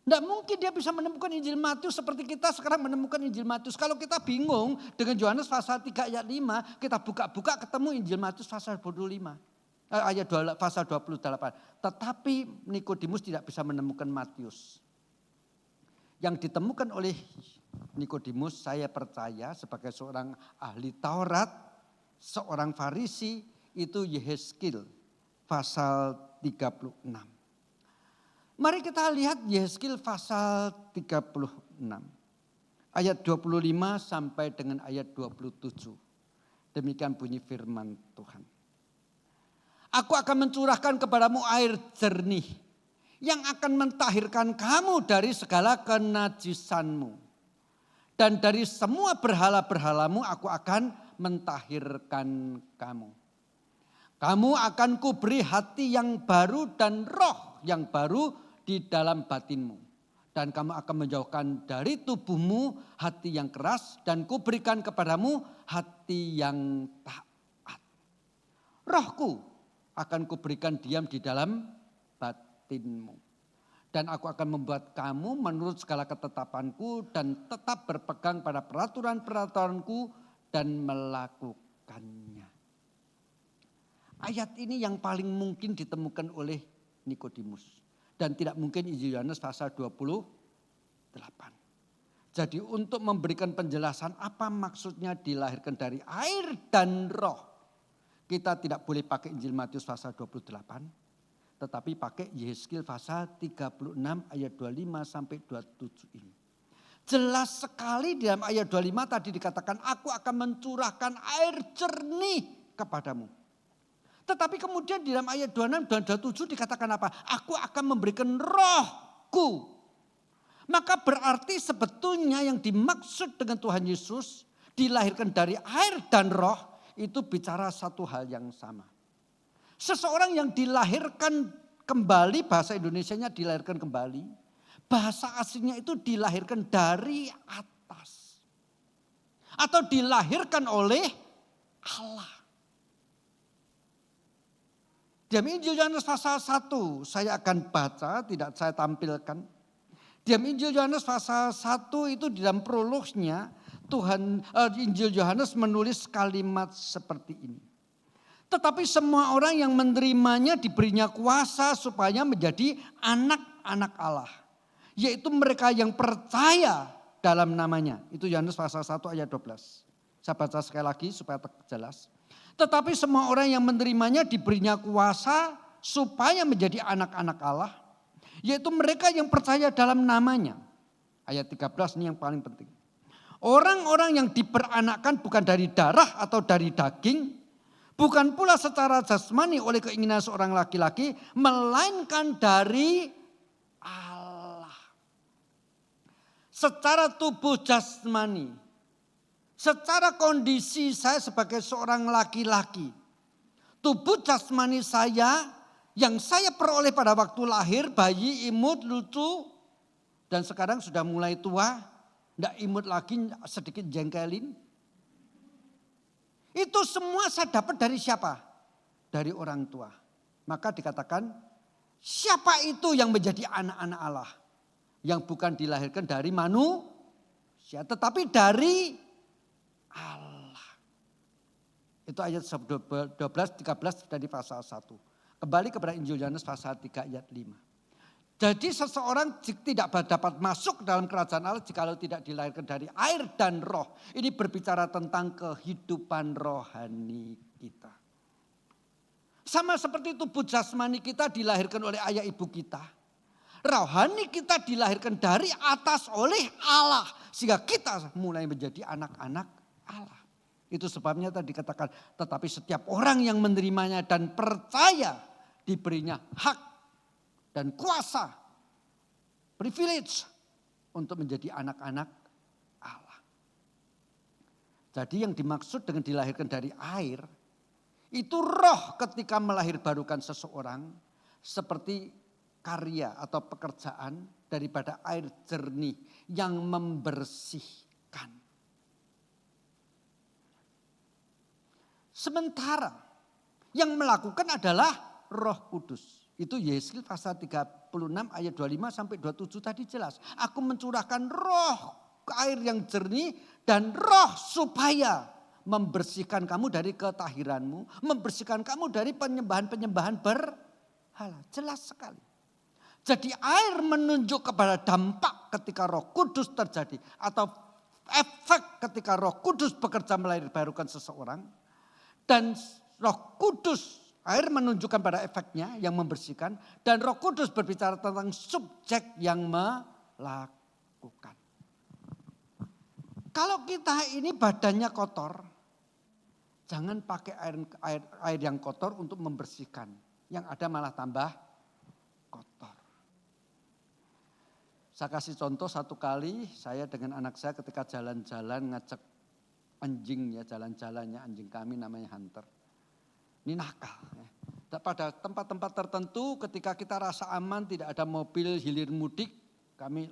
Enggak mungkin dia bisa menemukan Injil Matius seperti kita sekarang menemukan Injil Matius. Kalau kita bingung dengan Yohanes pasal 3 ayat 5, kita buka-buka ketemu Injil Matius pasal 25. Ayat pasal 28. Tetapi Nikodemus tidak bisa menemukan Matius. Yang ditemukan oleh Nikodemus, saya percaya sebagai seorang ahli Taurat, seorang Farisi, itu Yehezkiel pasal 36. Mari kita lihat Yehezkiel pasal 36. Ayat 25 sampai dengan ayat 27. Demikian bunyi firman Tuhan. Aku akan mencurahkan kepadamu air jernih yang akan mentahirkan kamu dari segala kenajisanmu. Dan dari semua berhala-berhalamu aku akan mentahirkan kamu. Kamu akan kuberi hati yang baru dan roh yang baru di dalam batinmu. Dan kamu akan menjauhkan dari tubuhmu hati yang keras dan kuberikan kepadamu hati yang taat. Rohku akan kuberikan diam di dalam batinmu. Dan aku akan membuat kamu menurut segala ketetapanku dan tetap berpegang pada peraturan-peraturanku dan melakukannya. Ayat ini yang paling mungkin ditemukan oleh Nikodemus. Dan tidak mungkin Injil Yohanes pasal 28. Jadi untuk memberikan penjelasan apa maksudnya dilahirkan dari air dan roh. Kita tidak boleh pakai Injil Matius pasal 28. Tetapi pakai Yehezkiel pasal 36 ayat 25 sampai 27 ini. Jelas sekali di dalam ayat 25 tadi dikatakan aku akan mencurahkan air jernih kepadamu. Tetapi kemudian di dalam ayat 26 dan 27 dikatakan apa? Aku akan memberikan rohku. Maka berarti sebetulnya yang dimaksud dengan Tuhan Yesus dilahirkan dari air dan roh itu bicara satu hal yang sama. Seseorang yang dilahirkan kembali, bahasa Indonesianya dilahirkan kembali. Bahasa aslinya itu dilahirkan dari atas. Atau dilahirkan oleh Allah. Dalam Injil Yohanes pasal 1 saya akan baca, tidak saya tampilkan. Dalam Injil Yohanes pasal 1 itu di dalam prolognya Injil Yohanes menulis kalimat seperti ini. Tetapi semua orang yang menerimanya diberinya kuasa supaya menjadi anak-anak Allah. Yaitu mereka yang percaya dalam namanya. Itu Yohanes pasal 1 ayat 12. Saya baca sekali lagi supaya jelas. Tetapi semua orang yang menerimanya diberinya kuasa supaya menjadi anak-anak Allah. Yaitu mereka yang percaya dalam namanya. Ayat 13 ini yang paling penting. Orang-orang yang diperanakkan bukan dari darah atau dari daging. Bukan pula secara jasmani oleh keinginan seorang laki-laki. Melainkan dari Allah. Secara tubuh jasmani. Secara kondisi saya sebagai seorang laki-laki. Tubuh jasmani saya yang saya peroleh pada waktu lahir. Bayi, imut, lucu. Dan sekarang sudah mulai tua. Tidak imut lagi, sedikit jengkelin. Itu semua saya dapat dari siapa? Dari orang tua. Maka dikatakan siapa itu yang menjadi anak-anak Allah? Yang bukan dilahirkan dari manusia tetapi dari Allah. Itu ayat 12, 13 dari pasal 1. Kembali kepada Injil Yohanes pasal 3 ayat 5. Jadi seseorang tidak dapat masuk dalam kerajaan Allah jikalau tidak dilahirkan dari air dan roh. Ini berbicara tentang kehidupan rohani kita. Sama seperti tubuh jasmani kita dilahirkan oleh ayah ibu kita. Rohani kita dilahirkan dari atas oleh Allah. Sehingga kita mulai menjadi anak-anak Allah. Itu sebabnya tadi katakan, tetapi setiap orang yang menerimanya dan percaya diberinya hak dan kuasa, privilege untuk menjadi anak-anak Allah. Jadi yang dimaksud dengan dilahirkan dari air, itu roh ketika melahirbarukan seseorang seperti karya atau pekerjaan daripada air jernih yang membersihkan. Sementara yang melakukan adalah Roh Kudus. Itu Yesaya pasal 36 ayat 25 sampai 27 tadi jelas. Aku mencurahkan roh air yang jernih dan roh supaya membersihkan kamu dari ketahiranmu. Membersihkan kamu dari penyembahan-penyembahan berhala. Jelas sekali. Jadi air menunjuk kepada dampak ketika Roh Kudus terjadi. Atau efek ketika Roh Kudus bekerja melahirbarukan seseorang. Dan Roh Kudus, air menunjukkan pada efeknya yang membersihkan. Dan Roh Kudus berbicara tentang subjek yang melakukan. Kalau kita ini badannya kotor, jangan pakai air yang kotor untuk membersihkan. Yang ada malah tambah kotor. Saya kasih contoh satu kali, saya dengan anak saya ketika jalan-jalan ngajak anjing ya, jalan-jalannya anjing kami namanya Hunter. Ini nakal. Ya. Pada tempat-tempat tertentu ketika kita rasa aman, tidak ada mobil hilir mudik, kami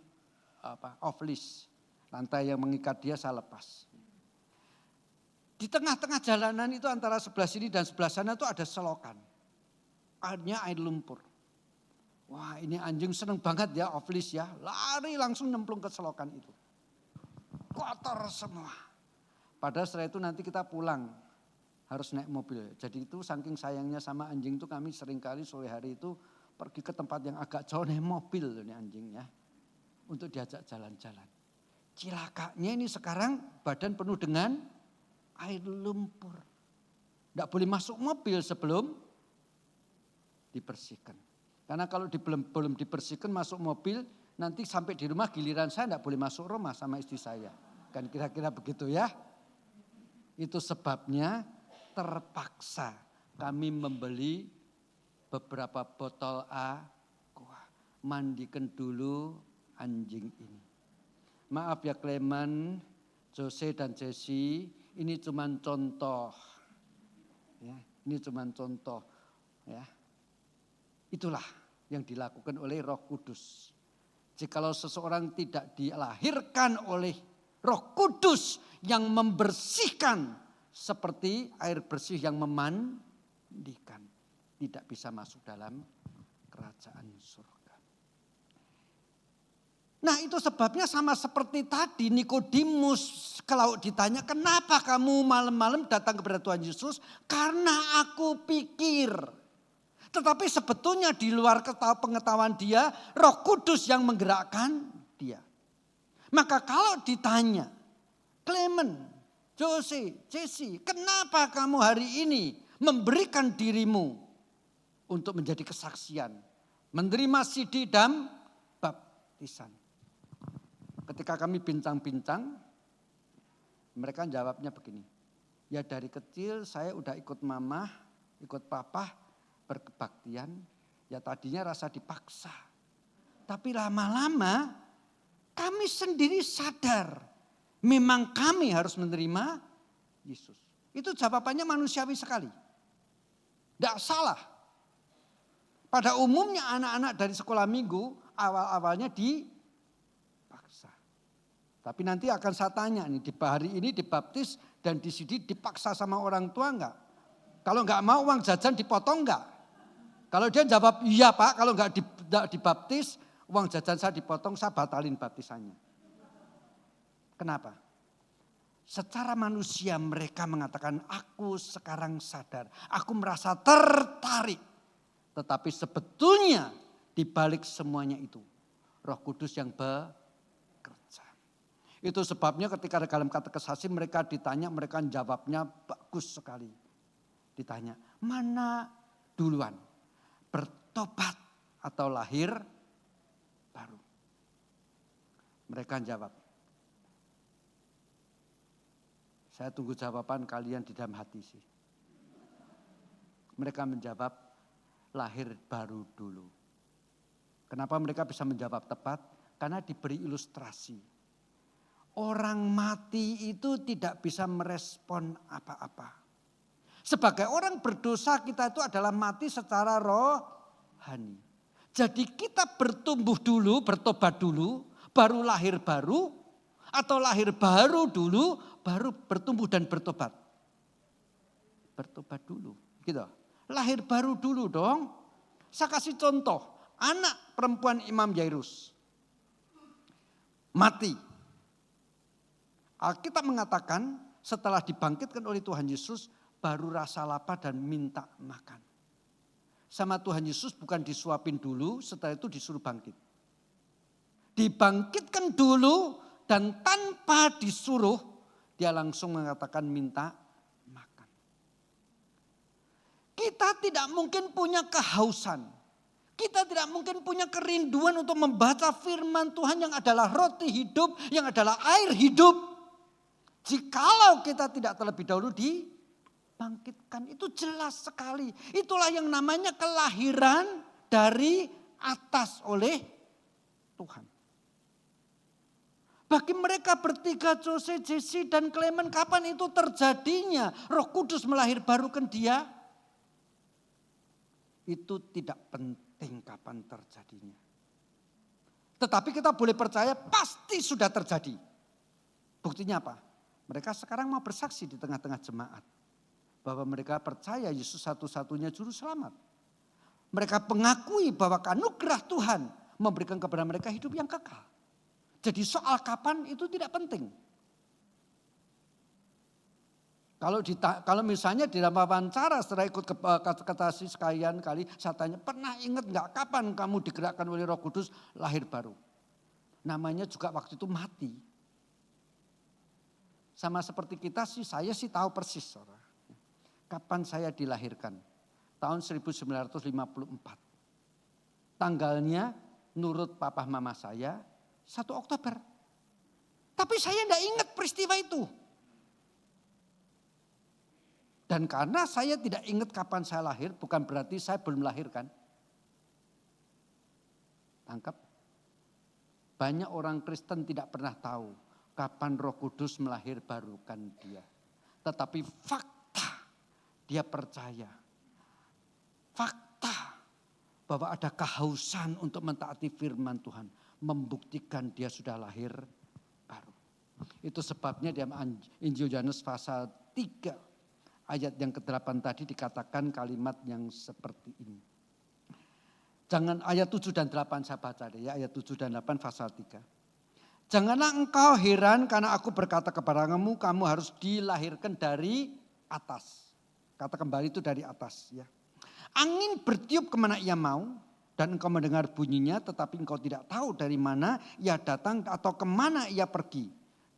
off leash. Rantai yang mengikat dia saya lepas. Di tengah-tengah jalanan itu antara sebelah sini dan sebelah sana itu ada selokan. Airnya air lumpur. Wah ini anjing seneng banget ya off leash ya. Lari langsung nyemplung ke selokan itu. Kotor semua. Padahal setelah itu nanti kita pulang harus naik mobil. Jadi itu saking sayangnya sama anjing itu kami seringkali sore hari itu pergi ke tempat yang agak jauh naik mobil ini anjingnya. Untuk diajak jalan-jalan. Cilakanya ini sekarang badan penuh dengan air lumpur. Tidak boleh masuk mobil sebelum dibersihkan. Karena kalau belum dibersihkan masuk mobil nanti sampai di rumah giliran saya tidak boleh masuk rumah sama istri saya. Kan kira-kira begitu ya. Itu sebabnya terpaksa kami membeli beberapa botol aqua. Mandikan dulu anjing ini. Maaf ya Clement, Jose dan Jesse, ini cuma contoh. Ya, ini cuma contoh. Ya. Itulah yang dilakukan oleh Roh Kudus. Jikalau seseorang tidak dilahirkan oleh Roh Kudus yang membersihkan seperti air bersih yang memandikan. Tidak bisa masuk dalam kerajaan surga. Nah itu sebabnya sama seperti tadi Nikodemus kalau ditanya kenapa kamu malam-malam datang kepada Tuhan Yesus? Karena aku pikir. Tetapi sebetulnya di luar pengetahuan dia Roh Kudus yang menggerakkan dia. Maka kalau ditanya, Clement, Jose, Jesse, kenapa kamu hari ini memberikan dirimu untuk menjadi kesaksian, menerima sidi dan baptisan? Ketika kami bincang-bincang, mereka jawabnya begini, ya dari kecil saya udah ikut mama, ikut papa berkebaktian, ya tadinya rasa dipaksa. Tapi lama-lama kami sendiri sadar memang kami harus menerima Yesus. Itu jawabannya manusiawi sekali. Tidak salah. Pada umumnya anak-anak dari sekolah minggu awal-awalnya dipaksa. Tapi nanti akan saya tanya nih, di hari ini dibaptis dan di sini dipaksa sama orang tua enggak? Kalau enggak mau uang jajan dipotong enggak? Kalau dia jawab iya Pak, kalau enggak dibaptis uang jajan saya dipotong, saya batalin baptisannya. Kenapa? Secara manusia mereka mengatakan aku sekarang sadar, aku merasa tertarik. Tetapi sebetulnya di balik semuanya itu Roh Kudus yang bekerja. Itu sebabnya ketika dalam katekisasi mereka ditanya, mereka jawabnya bagus sekali. Ditanya, mana duluan? Bertobat atau lahir baru? Mereka jawab. Saya tunggu jawaban kalian di dalam hati sih. Mereka menjawab lahir baru dulu. Kenapa mereka bisa menjawab tepat? Karena diberi ilustrasi. Orang mati itu tidak bisa merespon apa-apa. Sebagai orang berdosa kita itu adalah mati secara rohani. Jadi kita bertumbuh dulu, bertobat dulu, baru lahir baru. Atau lahir baru dulu, baru bertumbuh dan bertobat. Bertobat dulu, gitu. Lahir baru dulu dong. Saya kasih contoh, anak perempuan Imam Yairus. Mati. Alkitab mengatakan setelah dibangkitkan oleh Tuhan Yesus, baru rasa lapar dan minta makan. Sama Tuhan Yesus bukan disuapin dulu, setelah itu disuruh bangkit. Dibangkitkan dulu, dan tanpa disuruh, dia langsung mengatakan minta makan. Kita tidak mungkin punya kehausan. Kita tidak mungkin punya kerinduan untuk membaca firman Tuhan yang adalah roti hidup, yang adalah air hidup. Jikalau kita tidak terlebih dahulu dibangkitkan, itu jelas sekali. Itulah yang namanya kelahiran dari atas oleh Tuhan. Bagi mereka bertiga, Jose, Jesse, dan Clement, kapan itu terjadinya? Roh Kudus melahirbarukan dia. Itu tidak penting kapan terjadinya. Tetapi kita boleh percaya pasti sudah terjadi. Buktinya apa? Mereka sekarang mau bersaksi di tengah-tengah jemaat. Bahwa mereka percaya Yesus satu-satunya juru selamat. Mereka mengakui bahwa anugerah Tuhan memberikan kepada mereka hidup yang kekal. Jadi soal kapan itu tidak penting. Kalau misalnya di dalam wawancara setelah ikut ketasi sekalian kali, saya tanya, pernah ingat nggak kapan kamu digerakkan oleh Roh Kudus lahir baru? Namanya juga waktu itu mati. Sama seperti kita sih, saya sih tahu persis. Saudara. Kapan saya dilahirkan? Tahun 1954. Tanggalnya nurut papa mama saya 1 Oktober. Tapi saya tidak ingat peristiwa itu. Dan karena saya tidak ingat kapan saya lahir, bukan berarti saya belum melahirkan. Tangkap. Banyak orang Kristen tidak pernah tahu kapan Roh Kudus melahirbarukan dia. Tetapi fakta dia percaya. Fakta bahwa ada kehausan untuk mentaati firman Tuhan. Membuktikan dia sudah lahir baru. Itu sebabnya di Injil Yohanes pasal 3 ayat yang ke-8 tadi dikatakan kalimat yang seperti ini. Jangan ayat 7 dan 8 saya baca deh ya, ayat 7 dan 8 pasal 3. Janganlah engkau heran karena aku berkata kepadamu, kamu harus dilahirkan dari atas. Kata kembali itu dari atas ya. Angin bertiup kemana ia mau. Dan engkau mendengar bunyinya tetapi engkau tidak tahu dari mana ia datang atau kemana ia pergi.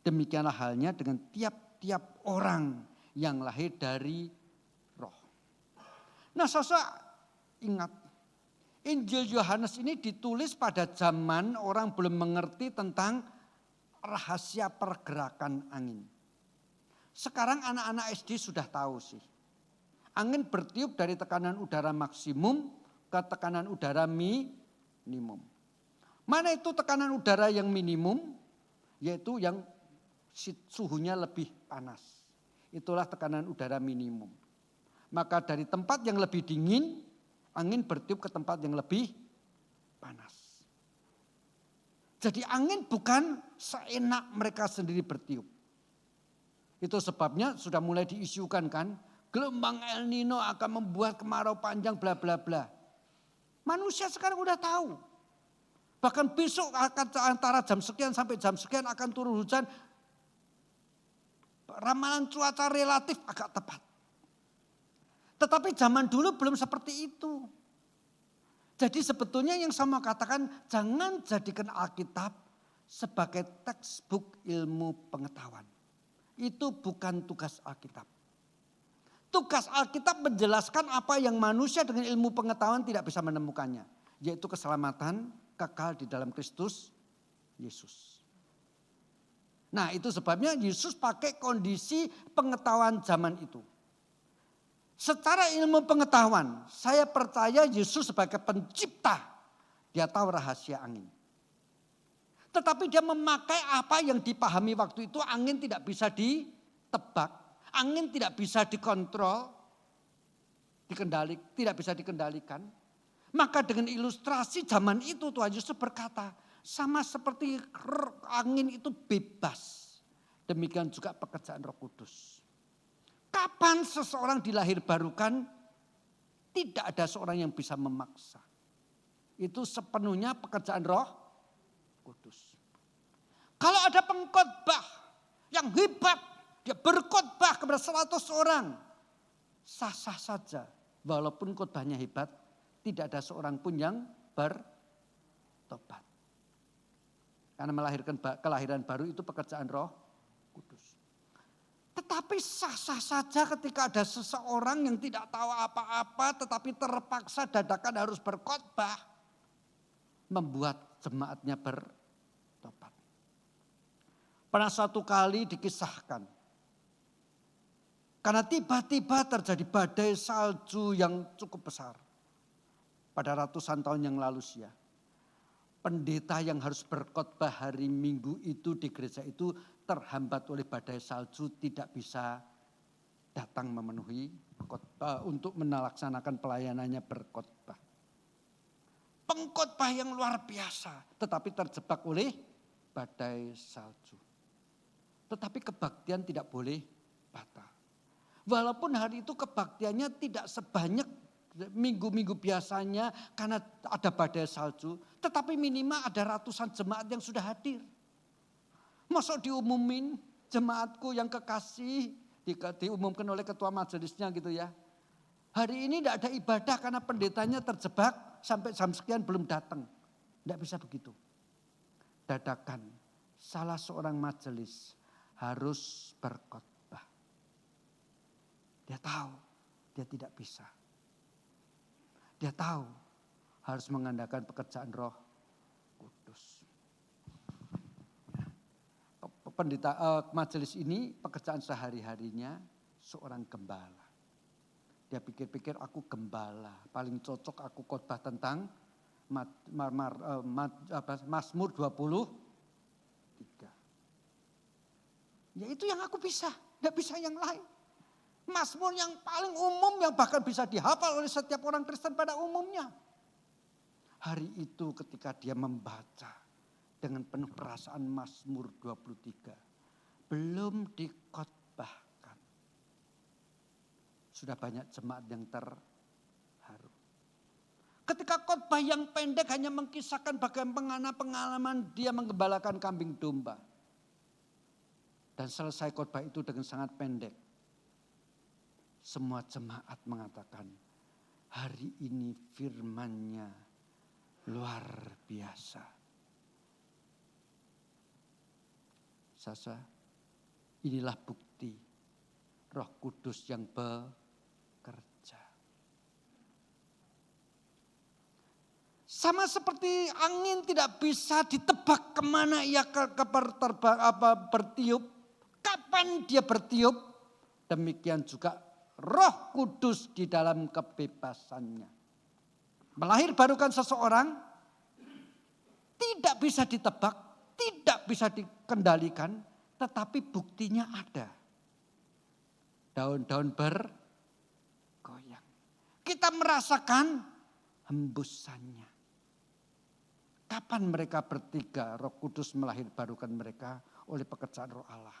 Demikianlah halnya dengan tiap-tiap orang yang lahir dari roh. Nah saudara ingat. Injil Yohanes ini ditulis pada zaman orang belum mengerti tentang rahasia pergerakan angin. Sekarang anak-anak SD sudah tahu sih. Angin bertiup dari tekanan udara maksimum ke tekanan udara minimum. Mana itu tekanan udara yang minimum? Yaitu yang suhunya lebih panas. Itulah tekanan udara minimum. Maka dari tempat yang lebih dingin, angin bertiup ke tempat yang lebih panas. Jadi angin bukan seenak mereka sendiri bertiup. Itu sebabnya sudah mulai diisukan kan. Gelombang El Nino akan membuat kemarau panjang bla bla bla. Manusia sekarang udah tahu. Bahkan besok akan antara jam sekian sampai jam sekian akan turun hujan. Ramalan cuaca relatif agak tepat. Tetapi zaman dulu belum seperti itu. Jadi sebetulnya yang saya mau katakan, jangan jadikan Alkitab sebagai textbook ilmu pengetahuan. Itu bukan tugas Alkitab. Tugas Alkitab menjelaskan apa yang manusia dengan ilmu pengetahuan tidak bisa menemukannya. Yaitu keselamatan kekal di dalam Kristus Yesus. Nah itu sebabnya Yesus pakai kondisi pengetahuan zaman itu. Secara ilmu pengetahuan, saya percaya Yesus sebagai pencipta. Dia tahu rahasia angin. Tetapi dia memakai apa yang dipahami waktu itu, angin tidak bisa ditebak. Angin tidak bisa dikontrol, tidak bisa dikendalikan. Maka dengan ilustrasi zaman itu Tuhan Yesus berkata, sama seperti angin itu bebas. Demikian juga pekerjaan Roh Kudus. Kapan seseorang dilahirbarukan, tidak ada seorang yang bisa memaksa. Itu sepenuhnya pekerjaan Roh Kudus. Kalau ada pengkhotbah yang hebat, dia berkhotbah kepada 100 orang. Sah-sah saja. Walaupun khotbahnya hebat, tidak ada seorang pun yang bertobat. Karena melahirkan kelahiran baru itu pekerjaan Roh Kudus. Tetapi sah-sah saja ketika ada seseorang yang tidak tahu apa-apa tetapi terpaksa dadakan harus berkhotbah. Membuat jemaatnya bertobat. Pernah suatu kali dikisahkan. Karena tiba-tiba terjadi badai salju yang cukup besar. Pada ratusan tahun yang lalu sia. Pendeta yang harus berkhotbah hari Minggu itu di gereja itu terhambat oleh badai salju, tidak bisa datang memenuhi khotbah untuk melaksanakan pelayanannya berkhotbah. Pengkhotbah yang luar biasa, tetapi terjebak oleh badai salju. Tetapi kebaktian tidak boleh batal. Walaupun hari itu kebaktiannya tidak sebanyak minggu-minggu biasanya karena ada badai salju. Tetapi minimal ada ratusan jemaat yang sudah hadir. Masa diumumin jemaatku yang kekasih, diumumkan oleh ketua majelisnya gitu ya. Hari ini tidak ada ibadah karena pendetanya terjebak sampai jam sekian belum datang. Tidak bisa begitu. Dadakan salah seorang majelis harus berkhotbah. Dia tahu dia tidak bisa. Dia tahu harus mengandalkan pekerjaan Roh Kudus. Majelis ini pekerjaan sehari-harinya seorang gembala. Dia pikir-pikir aku gembala, paling cocok aku khotbah tentang Mazmur 23. Ya itu yang aku bisa, tidak bisa yang lain. Mazmur yang paling umum yang bahkan bisa dihafal oleh setiap orang Kristen pada umumnya. Hari itu ketika dia membaca dengan penuh perasaan Mazmur 23. Belum dikhotbahkan. Sudah banyak jemaat yang terharu. Ketika khotbah yang pendek hanya mengkisahkan bagaimana pengalaman dia menggembalakan kambing domba. Dan selesai khotbah itu dengan sangat pendek. Semua jemaat mengatakan, hari ini firman-Nya luar biasa. Sasa, inilah bukti Roh Kudus yang bekerja. Sama seperti angin tidak bisa ditebak kemana ia bertiup. Kapan dia bertiup, demikian juga Roh Kudus di dalam kebebasannya. Melahirbarukan seseorang tidak bisa ditebak, tidak bisa dikendalikan, tetapi buktinya ada. Daun-daun bergoyang. Kita merasakan hembusannya. Kapan mereka bertiga, Roh Kudus melahirbarukan mereka oleh pekerjaan Roh Allah.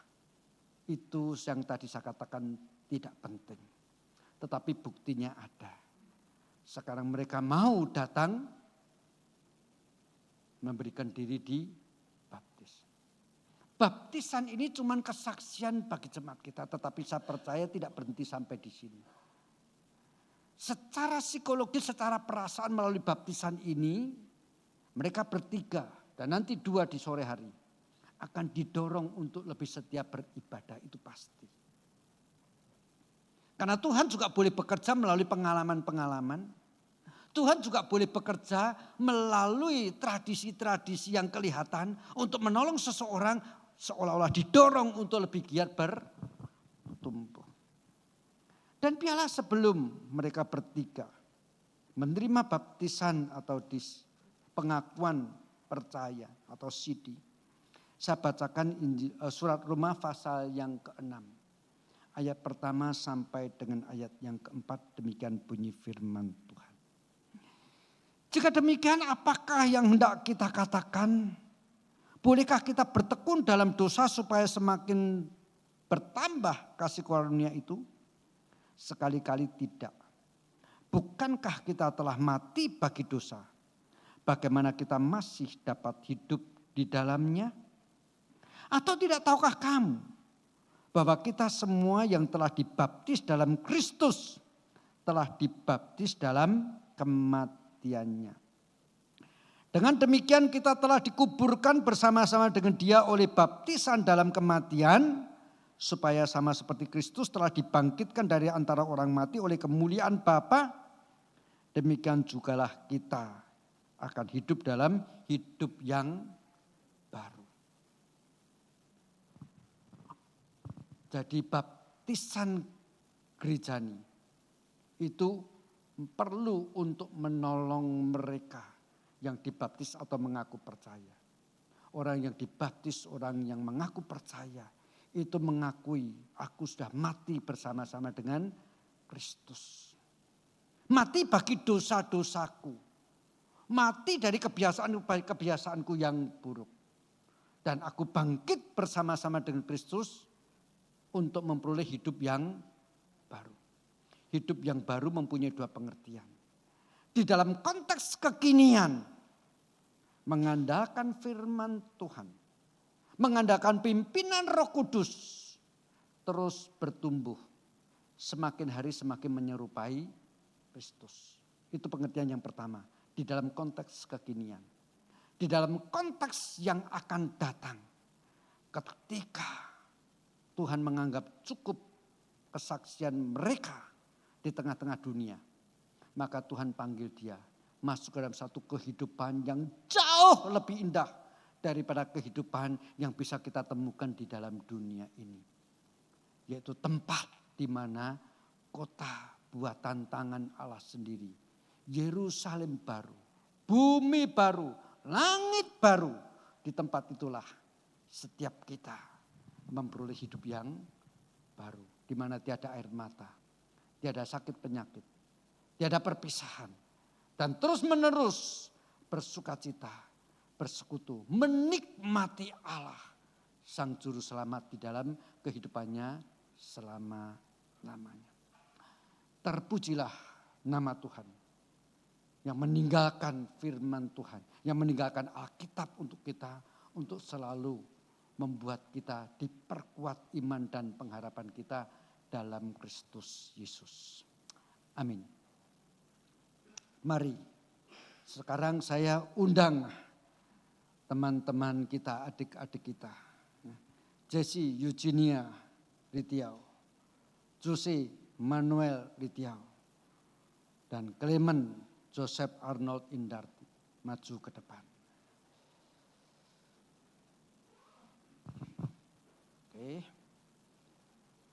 Itu yang tadi saya katakan tidak penting. Tetapi buktinya ada. Sekarang mereka mau datang memberikan diri di baptis. Baptisan ini cuma kesaksian bagi jemaat kita. Tetapi saya percaya tidak berhenti sampai di sini. Secara psikologis, secara perasaan melalui baptisan ini. Mereka bertiga dan nanti 2 di sore hari. Akan didorong untuk lebih setia beribadah, itu pasti. Karena Tuhan juga boleh bekerja melalui pengalaman-pengalaman. Tuhan juga boleh bekerja melalui tradisi-tradisi yang kelihatan untuk menolong seseorang seolah-olah didorong untuk lebih giat bertumbuh. Dan biarlah sebelum mereka bertiga menerima baptisan atau pengakuan percaya atau sidi. Saya bacakan surat Roma pasal yang ke-6. Ayat pertama sampai dengan ayat yang ke-4, demikian bunyi firman Tuhan. Jika demikian, apakah yang hendak kita katakan? Bolehkah kita bertekun dalam dosa supaya semakin bertambah kasih karunia itu? Sekali-kali tidak. Bukankah kita telah mati bagi dosa? Bagaimana kita masih dapat hidup di dalamnya? Atau tidak tahukah kamu bahwa kita semua yang telah dibaptis dalam Kristus telah dibaptis dalam kematiannya? Dengan demikian kita telah dikuburkan bersama-sama dengan Dia oleh baptisan dalam kematian, supaya sama seperti Kristus telah dibangkitkan dari antara orang mati oleh kemuliaan Bapa, demikian jugalah kita akan hidup dalam hidup yang baru. Jadi baptisan gerejani itu perlu untuk menolong mereka yang dibaptis atau mengaku percaya. Orang yang dibaptis, orang yang mengaku percaya, itu mengakui aku sudah mati bersama-sama dengan Kristus. Mati bagi dosa-dosaku. Mati dari kebiasaanku yang buruk. Dan aku bangkit bersama-sama dengan Kristus untuk memperoleh hidup yang baru. Hidup yang baru mempunyai dua pengertian. Di dalam konteks kekinian, mengandalkan firman Tuhan, mengandalkan pimpinan Roh Kudus, terus bertumbuh, semakin hari semakin menyerupai Kristus. Itu pengertian yang pertama, di dalam konteks kekinian. Di dalam konteks yang akan datang, ketika Tuhan menganggap cukup kesaksian mereka di tengah-tengah dunia, maka Tuhan panggil dia masuk ke dalam satu kehidupan yang jauh lebih indah daripada kehidupan yang bisa kita temukan di dalam dunia ini. Yaitu tempat di mana kota buatan tangan Allah sendiri, Yerusalem baru, bumi baru, langit baru. Di tempat itulah setiap kita memperoleh hidup yang baru, di mana tiada air mata, tiada sakit penyakit, tiada perpisahan, dan terus menerus bersukacita, bersekutu, menikmati Allah, Sang Juru Selamat di dalam kehidupannya selama-lamanya. Terpujilah nama Tuhan yang meninggalkan firman Tuhan, yang meninggalkan Alkitab untuk kita, untuk selalu membuat kita diperkuat iman dan pengharapan kita dalam Kristus Yesus. Amin. Mari sekarang saya undang teman-teman kita, adik-adik kita. Jessie Eugenia Ritiau, Jose Manuel Ritiau, dan Clement Joseph Arnold Indarti maju ke depan. Oke.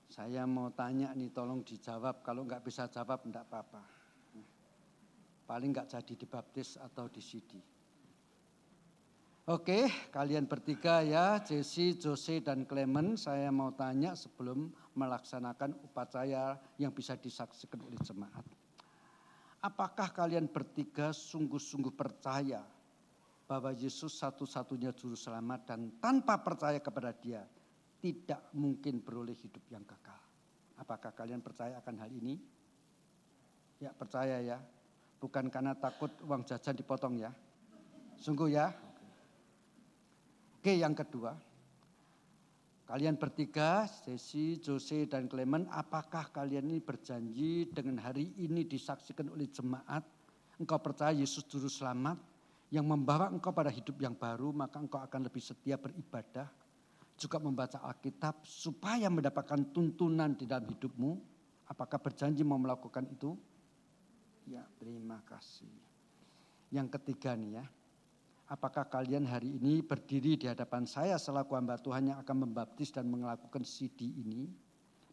Saya mau tanya nih, tolong dijawab. Kalau nggak bisa jawab enggak apa-apa. Paling nggak jadi dibaptis atau disidi. Oke, kalian bertiga ya, Jessie, Jose, dan Clement. Saya mau tanya sebelum melaksanakan upacara yang bisa disaksikan oleh jemaat. Apakah kalian bertiga sungguh-sungguh percaya bahwa Yesus satu-satunya juru selamat dan tanpa percaya kepada Dia tidak mungkin beroleh hidup yang kekal? Apakah kalian percaya akan hal ini? Ya, percaya ya. Bukan karena takut uang jajan dipotong ya. Sungguh ya. Oke, yang kedua. Kalian bertiga, Jessie, Jose, dan Clement, apakah kalian ini berjanji dengan hari ini disaksikan oleh jemaat, engkau percaya Yesus Juru Selamat yang membawa engkau pada hidup yang baru, maka engkau akan lebih setia beribadah, juga membaca Alkitab supaya mendapatkan tuntunan di dalam hidupmu? Apakah berjanji mau melakukan itu? Ya, terima kasih. Yang ketiga nih ya. Apakah kalian hari ini berdiri di hadapan saya selaku hamba Tuhan yang akan membaptis dan melakukan CD ini?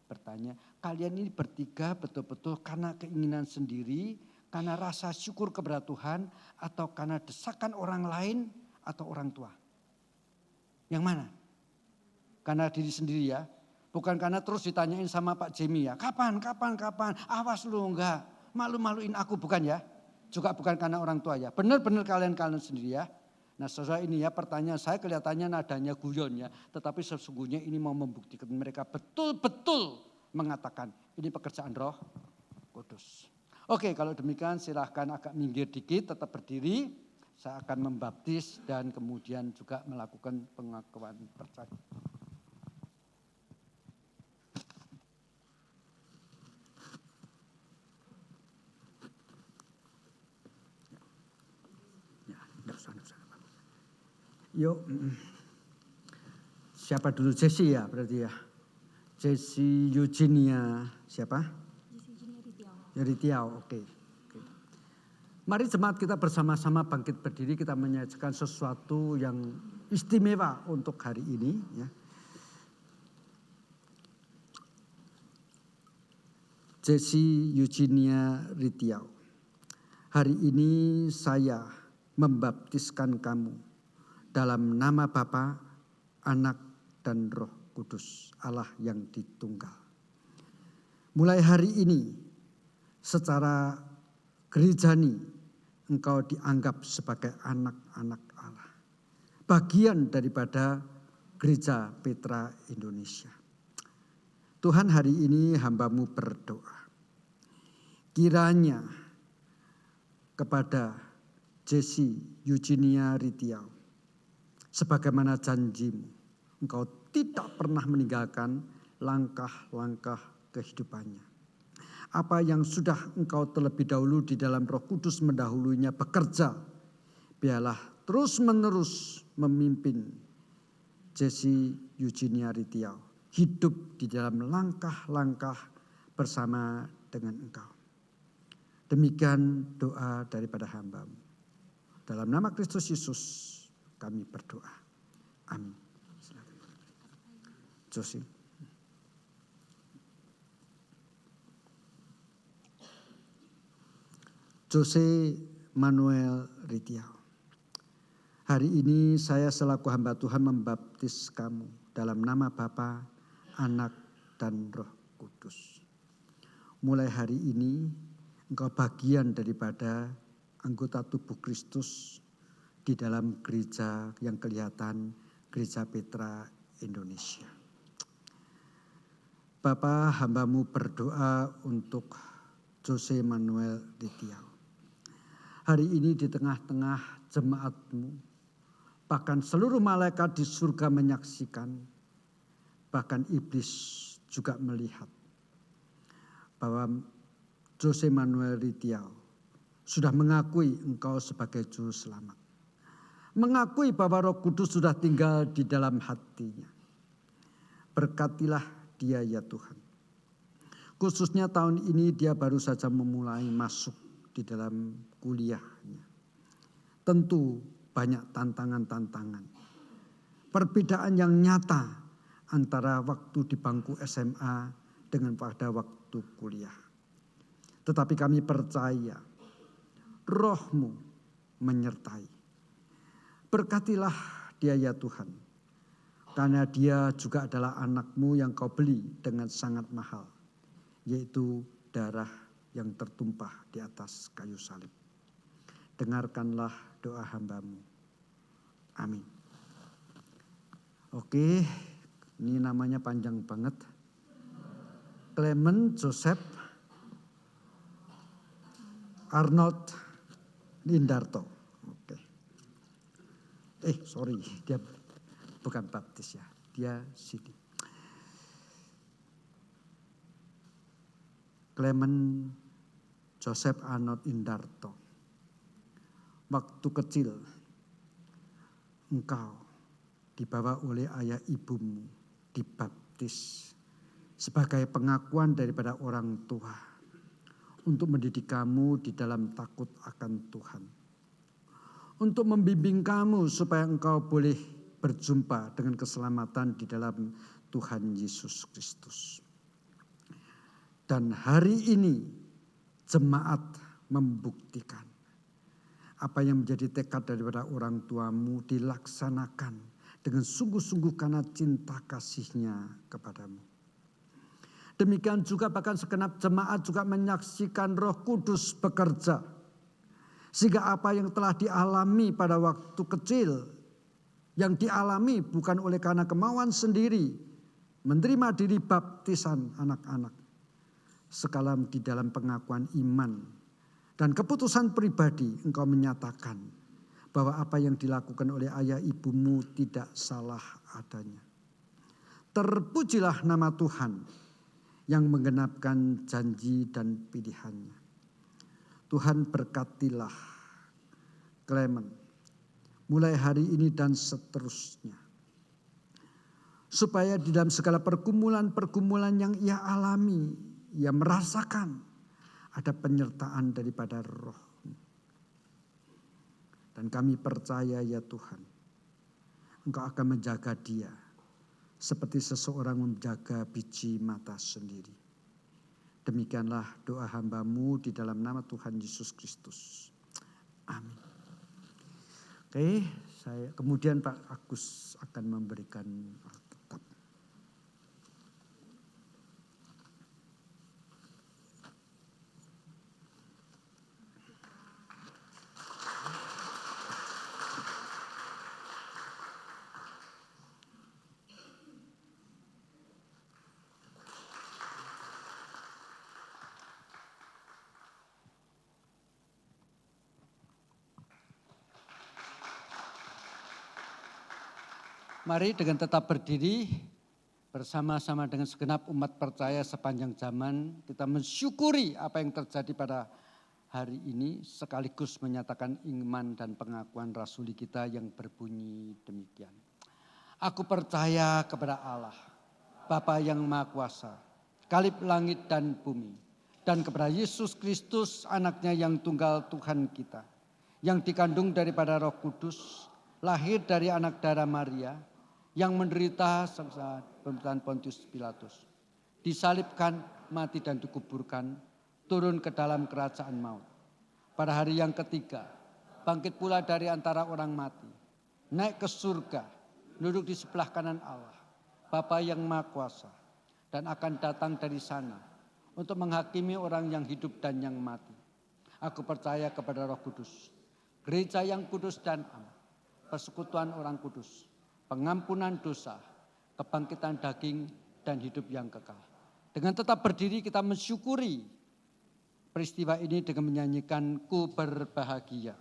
Bertanya, kalian ini bertiga betul-betul karena keinginan sendiri, karena rasa syukur kepada Tuhan, atau karena desakan orang lain atau orang tua? Yang mana? Karena diri sendiri ya. Bukan karena terus ditanyain sama Pak Jimmy ya. Kapan? Awas lu enggak. Malu-maluin aku, bukan ya. Juga bukan karena orang tua ya. Benar-benar kalian sendiri ya. Nah saudara ini ya, pertanyaan saya kelihatannya nadanya guyon ya. Tetapi sesungguhnya ini mau membuktikan mereka betul-betul mengatakan ini pekerjaan Roh Kudus. Oke, kalau demikian silahkan agak minggir dikit, tetap berdiri. Saya akan membaptis dan kemudian juga melakukan pengakuan percaya. Yuk, siapa dulu? Jesse ya berarti ya. Jesse Eugenia siapa? Jesse Eugenia Ritiau. Oke. Mari jemaat kita bersama-sama bangkit berdiri, kita menyajikan sesuatu yang istimewa untuk hari ini ya. Jesse Eugenia Ritiau. Hari ini saya membaptiskan kamu dalam nama Bapa, Anak, dan Roh Kudus, Allah yang Ditunggal. Mulai hari ini, secara gerejani, engkau dianggap sebagai anak-anak Allah. Bagian daripada Gereja Petra Indonesia. Tuhan, hari ini hamba-Mu berdoa. Kiranya kepada Jesse Eugenia Ritiau, sebagaimana janji-Mu, engkau tidak pernah meninggalkan langkah-langkah kehidupannya. Apa yang sudah engkau terlebih dahulu di dalam Roh Kudus mendahulunya bekerja, biarlah terus-menerus memimpin Jesse Eugenia Ritiau hidup di dalam langkah-langkah bersama dengan engkau. Demikian doa daripada hamba-Mu. Dalam nama Kristus Yesus kami berdoa. Amin. Josie. Jose Manuel Ritiau. Hari ini saya selaku hamba Tuhan membaptis kamu dalam nama Bapa, Anak, dan Roh Kudus. Mulai hari ini engkau bagian daripada anggota tubuh Kristus di dalam gereja yang kelihatan, Gereja Petra Indonesia. Bapa, hamba-Mu berdoa untuk Jose Manuel Ritiau. Hari ini di tengah-tengah jemaat-Mu, bahkan seluruh malaikat di surga menyaksikan, bahkan iblis juga melihat bahwa Jose Manuel Ritiau sudah mengakui engkau sebagai juru selamat. Mengakui bahwa Roh Kudus sudah tinggal di dalam hatinya. Berkatilah dia ya Tuhan. Khususnya tahun ini dia baru saja memulai masuk di dalam kuliahnya. Tentu banyak tantangan-tantangan. Perbedaan yang nyata antara waktu di bangku SMA dengan pada waktu kuliah. Tetapi kami percaya Roh-Mu menyertai. Berkatilah dia ya Tuhan. Karena dia juga adalah anak-Mu yang Kau beli dengan sangat mahal. Yaitu darah yang tertumpah di atas kayu salib. Dengarkanlah doa hamba-Mu. Amin. Oke, ini namanya panjang banget. Clement Joseph Arnold Indarto. Oke. Sorry, dia bukan baptis ya, dia Sidi. Clement Joseph Arnold Indarto. Waktu kecil engkau dibawa oleh ayah ibumu dibaptis sebagai pengakuan daripada orang tua untuk mendidik kamu di dalam takut akan Tuhan. Untuk membimbing kamu supaya engkau boleh berjumpa dengan keselamatan di dalam Tuhan Yesus Kristus. Dan hari ini jemaat membuktikan apa yang menjadi tekad daripada orang tuamu dilaksanakan dengan sungguh-sungguh karena cinta kasihnya kepadamu. Demikian juga bahkan segenap jemaat juga menyaksikan Roh Kudus bekerja. Sehingga apa yang telah dialami pada waktu kecil, yang dialami bukan oleh karena kemauan sendiri, menerima diri baptisan anak-anak. Sekalam di dalam pengakuan iman dan keputusan pribadi engkau menyatakan bahwa apa yang dilakukan oleh ayah ibumu tidak salah adanya. Terpujilah nama Tuhan yang menggenapkan janji dan pilihannya. Tuhan berkatilah Clement mulai hari ini dan seterusnya. Supaya di dalam segala pergumulan-pergumulan yang ia alami, ia merasakan ada penyertaan daripada Roh-Mu. Dan kami percaya ya Tuhan, Engkau akan menjaga dia seperti seseorang menjaga biji mata sendiri. Demikianlah doa hamba-Mu di dalam nama Tuhan Yesus Kristus. Amin. Oke, kemudian Pak Agus akan memberikan Alkitab. Mari dengan tetap berdiri bersama-sama dengan segenap umat percaya sepanjang zaman kita mensyukuri apa yang terjadi pada hari ini sekaligus menyatakan iman dan pengakuan rasuli kita yang berbunyi demikian. Aku percaya kepada Allah, Bapa yang Maha Kuasa, Kalib langit dan bumi, dan kepada Yesus Kristus anaknya yang tunggal Tuhan kita, yang dikandung daripada Roh Kudus, lahir dari anak darah Maria, yang menderita saat pemerintahan Pontius Pilatus, disalibkan, mati dan dikuburkan, turun ke dalam kerajaan maut. Pada hari yang ketiga, bangkit pula dari antara orang mati, naik ke surga, duduk di sebelah kanan Allah, Bapa yang Maha Kuasa, dan akan datang dari sana untuk menghakimi orang yang hidup dan yang mati. Aku percaya kepada Roh Kudus, gereja yang kudus dan aman, persekutuan orang kudus, pengampunan dosa, kebangkitan daging, dan hidup yang kekal. Dengan tetap berdiri kita mensyukuri peristiwa ini dengan menyanyikan Ku Berbahagia.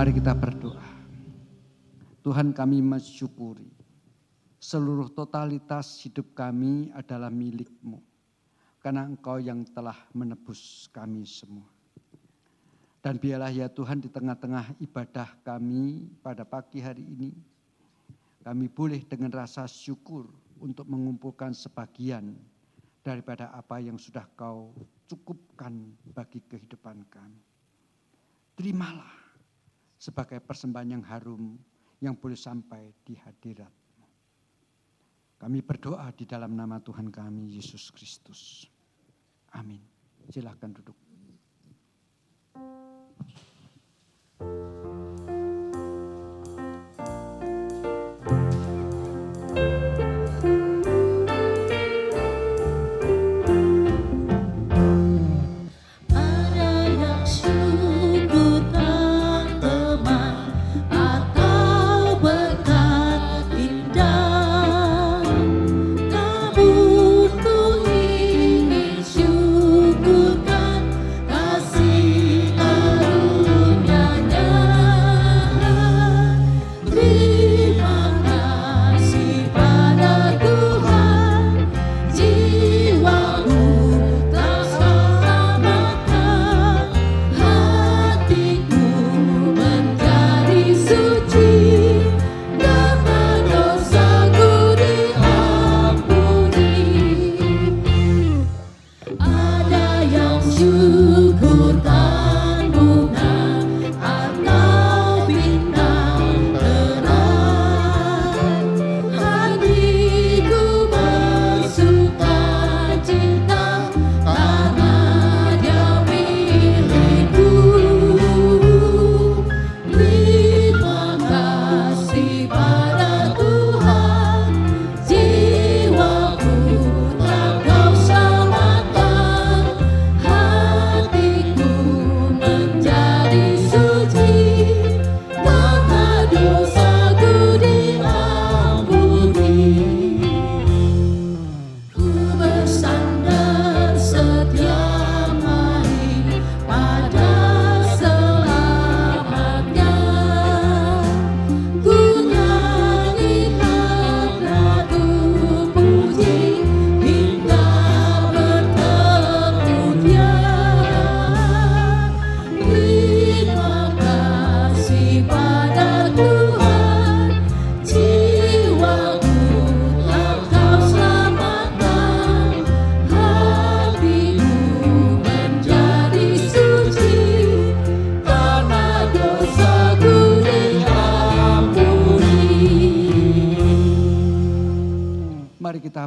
Mari kita berdoa. Tuhan, kami mensyukuri seluruh totalitas hidup kami adalah milik-Mu. Karena Engkau yang telah menebus kami semua. Dan biarlah ya Tuhan di tengah-tengah ibadah kami pada pagi hari ini, kami boleh dengan rasa syukur untuk mengumpulkan sebagian daripada apa yang sudah Kau cukupkan bagi kehidupan kami. Terimalah sebagai persembahan yang harum yang boleh sampai di hadirat-Mu. Kami berdoa di dalam nama Tuhan kami, Yesus Kristus. Amin. Silakan duduk.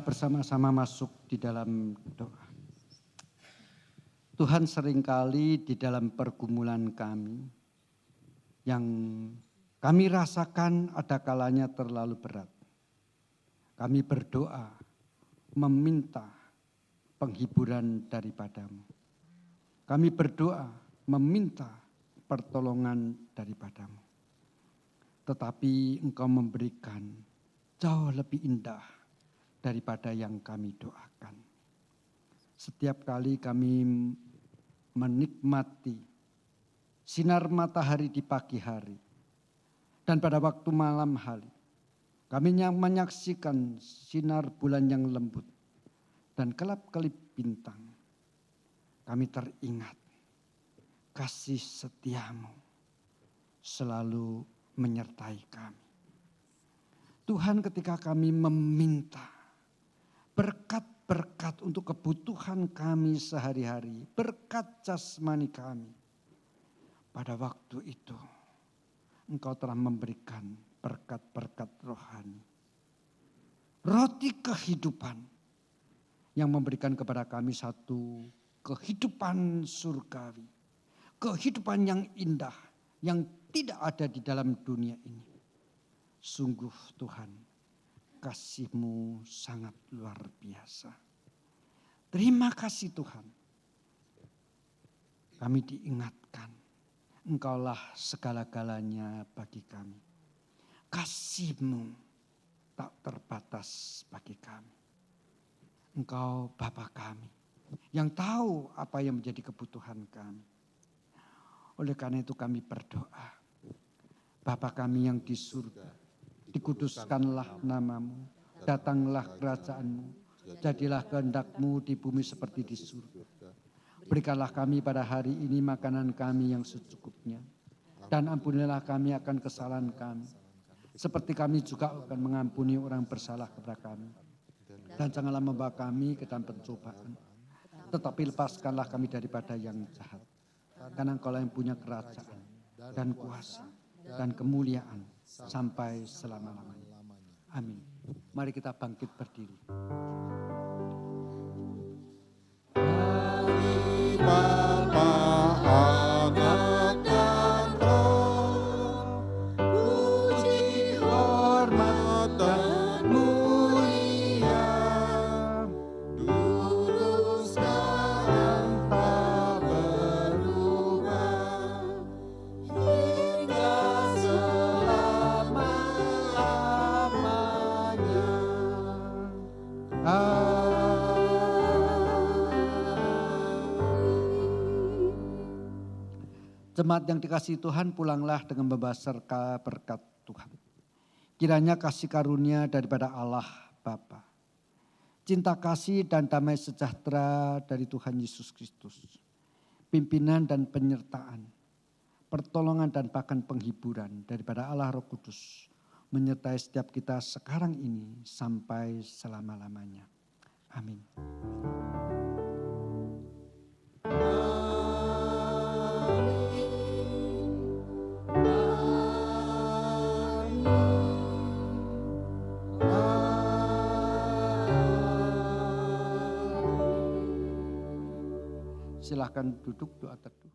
Bersama-sama masuk di dalam doa. Tuhan, seringkali di dalam pergumulan kami yang kami rasakan ada kalanya terlalu berat. Kami berdoa meminta penghiburan daripada-Mu. Kami berdoa meminta pertolongan daripada-Mu. Tetapi Engkau memberikan jauh lebih indah daripada yang kami doakan. Setiap kali kami menikmati sinar matahari di pagi hari dan pada waktu malam hari, kami menyaksikan sinar bulan yang lembut dan kelap-kelip bintang. Kami teringat kasih setia-Mu selalu menyertai kami. Tuhan, ketika kami meminta berkat-berkat untuk kebutuhan kami sehari-hari, berkat jasmani kami. Pada waktu itu, Engkau telah memberikan berkat-berkat rohani. Roti kehidupan yang memberikan kepada kami satu kehidupan surgawi. Kehidupan yang indah, yang tidak ada di dalam dunia ini. Sungguh Tuhan, kasih-Mu sangat luar biasa. Terima kasih Tuhan. Kami diingatkan, Engkaulah segala-galanya bagi kami. Kasih-Mu tak terbatas bagi kami. Engkau Bapa kami yang tahu apa yang menjadi kebutuhan kami. Oleh karena itu kami berdoa, Bapa kami yang di surga, dikuduskanlah nama-Mu, datanglah kerajaan-Mu, jadilah kehendak-Mu di bumi seperti di surga. Berikanlah kami pada hari ini makanan kami yang secukupnya. Dan ampunilah kami akan kesalahan kami. Seperti kami juga akan mengampuni orang bersalah kepada kami. Dan janganlah membawa kami ke dalam pencobaan. Tetapi lepaskanlah kami daripada yang jahat. Karena Engkau yang punya kerajaan dan kuasa dan kemuliaan sampai selama-lamanya. Amin. Mari kita bangkit berdiri. Bapa, Anak, dan Roh, puji, hormat, dan mulia, dulu sekarang tak berubah, hingga selama-lamanya. Jemaat yang dikasihi Tuhan, pulanglah dengan membawa serka berkat Tuhan. Kiranya kasih karunia daripada Allah Bapa, cinta kasih dan damai sejahtera dari Tuhan Yesus Kristus, pimpinan dan penyertaan, pertolongan dan bahkan penghiburan daripada Allah Roh Kudus, menyertai setiap kita sekarang ini sampai selama-lamanya. Amin. Silahkan duduk, doa teduh.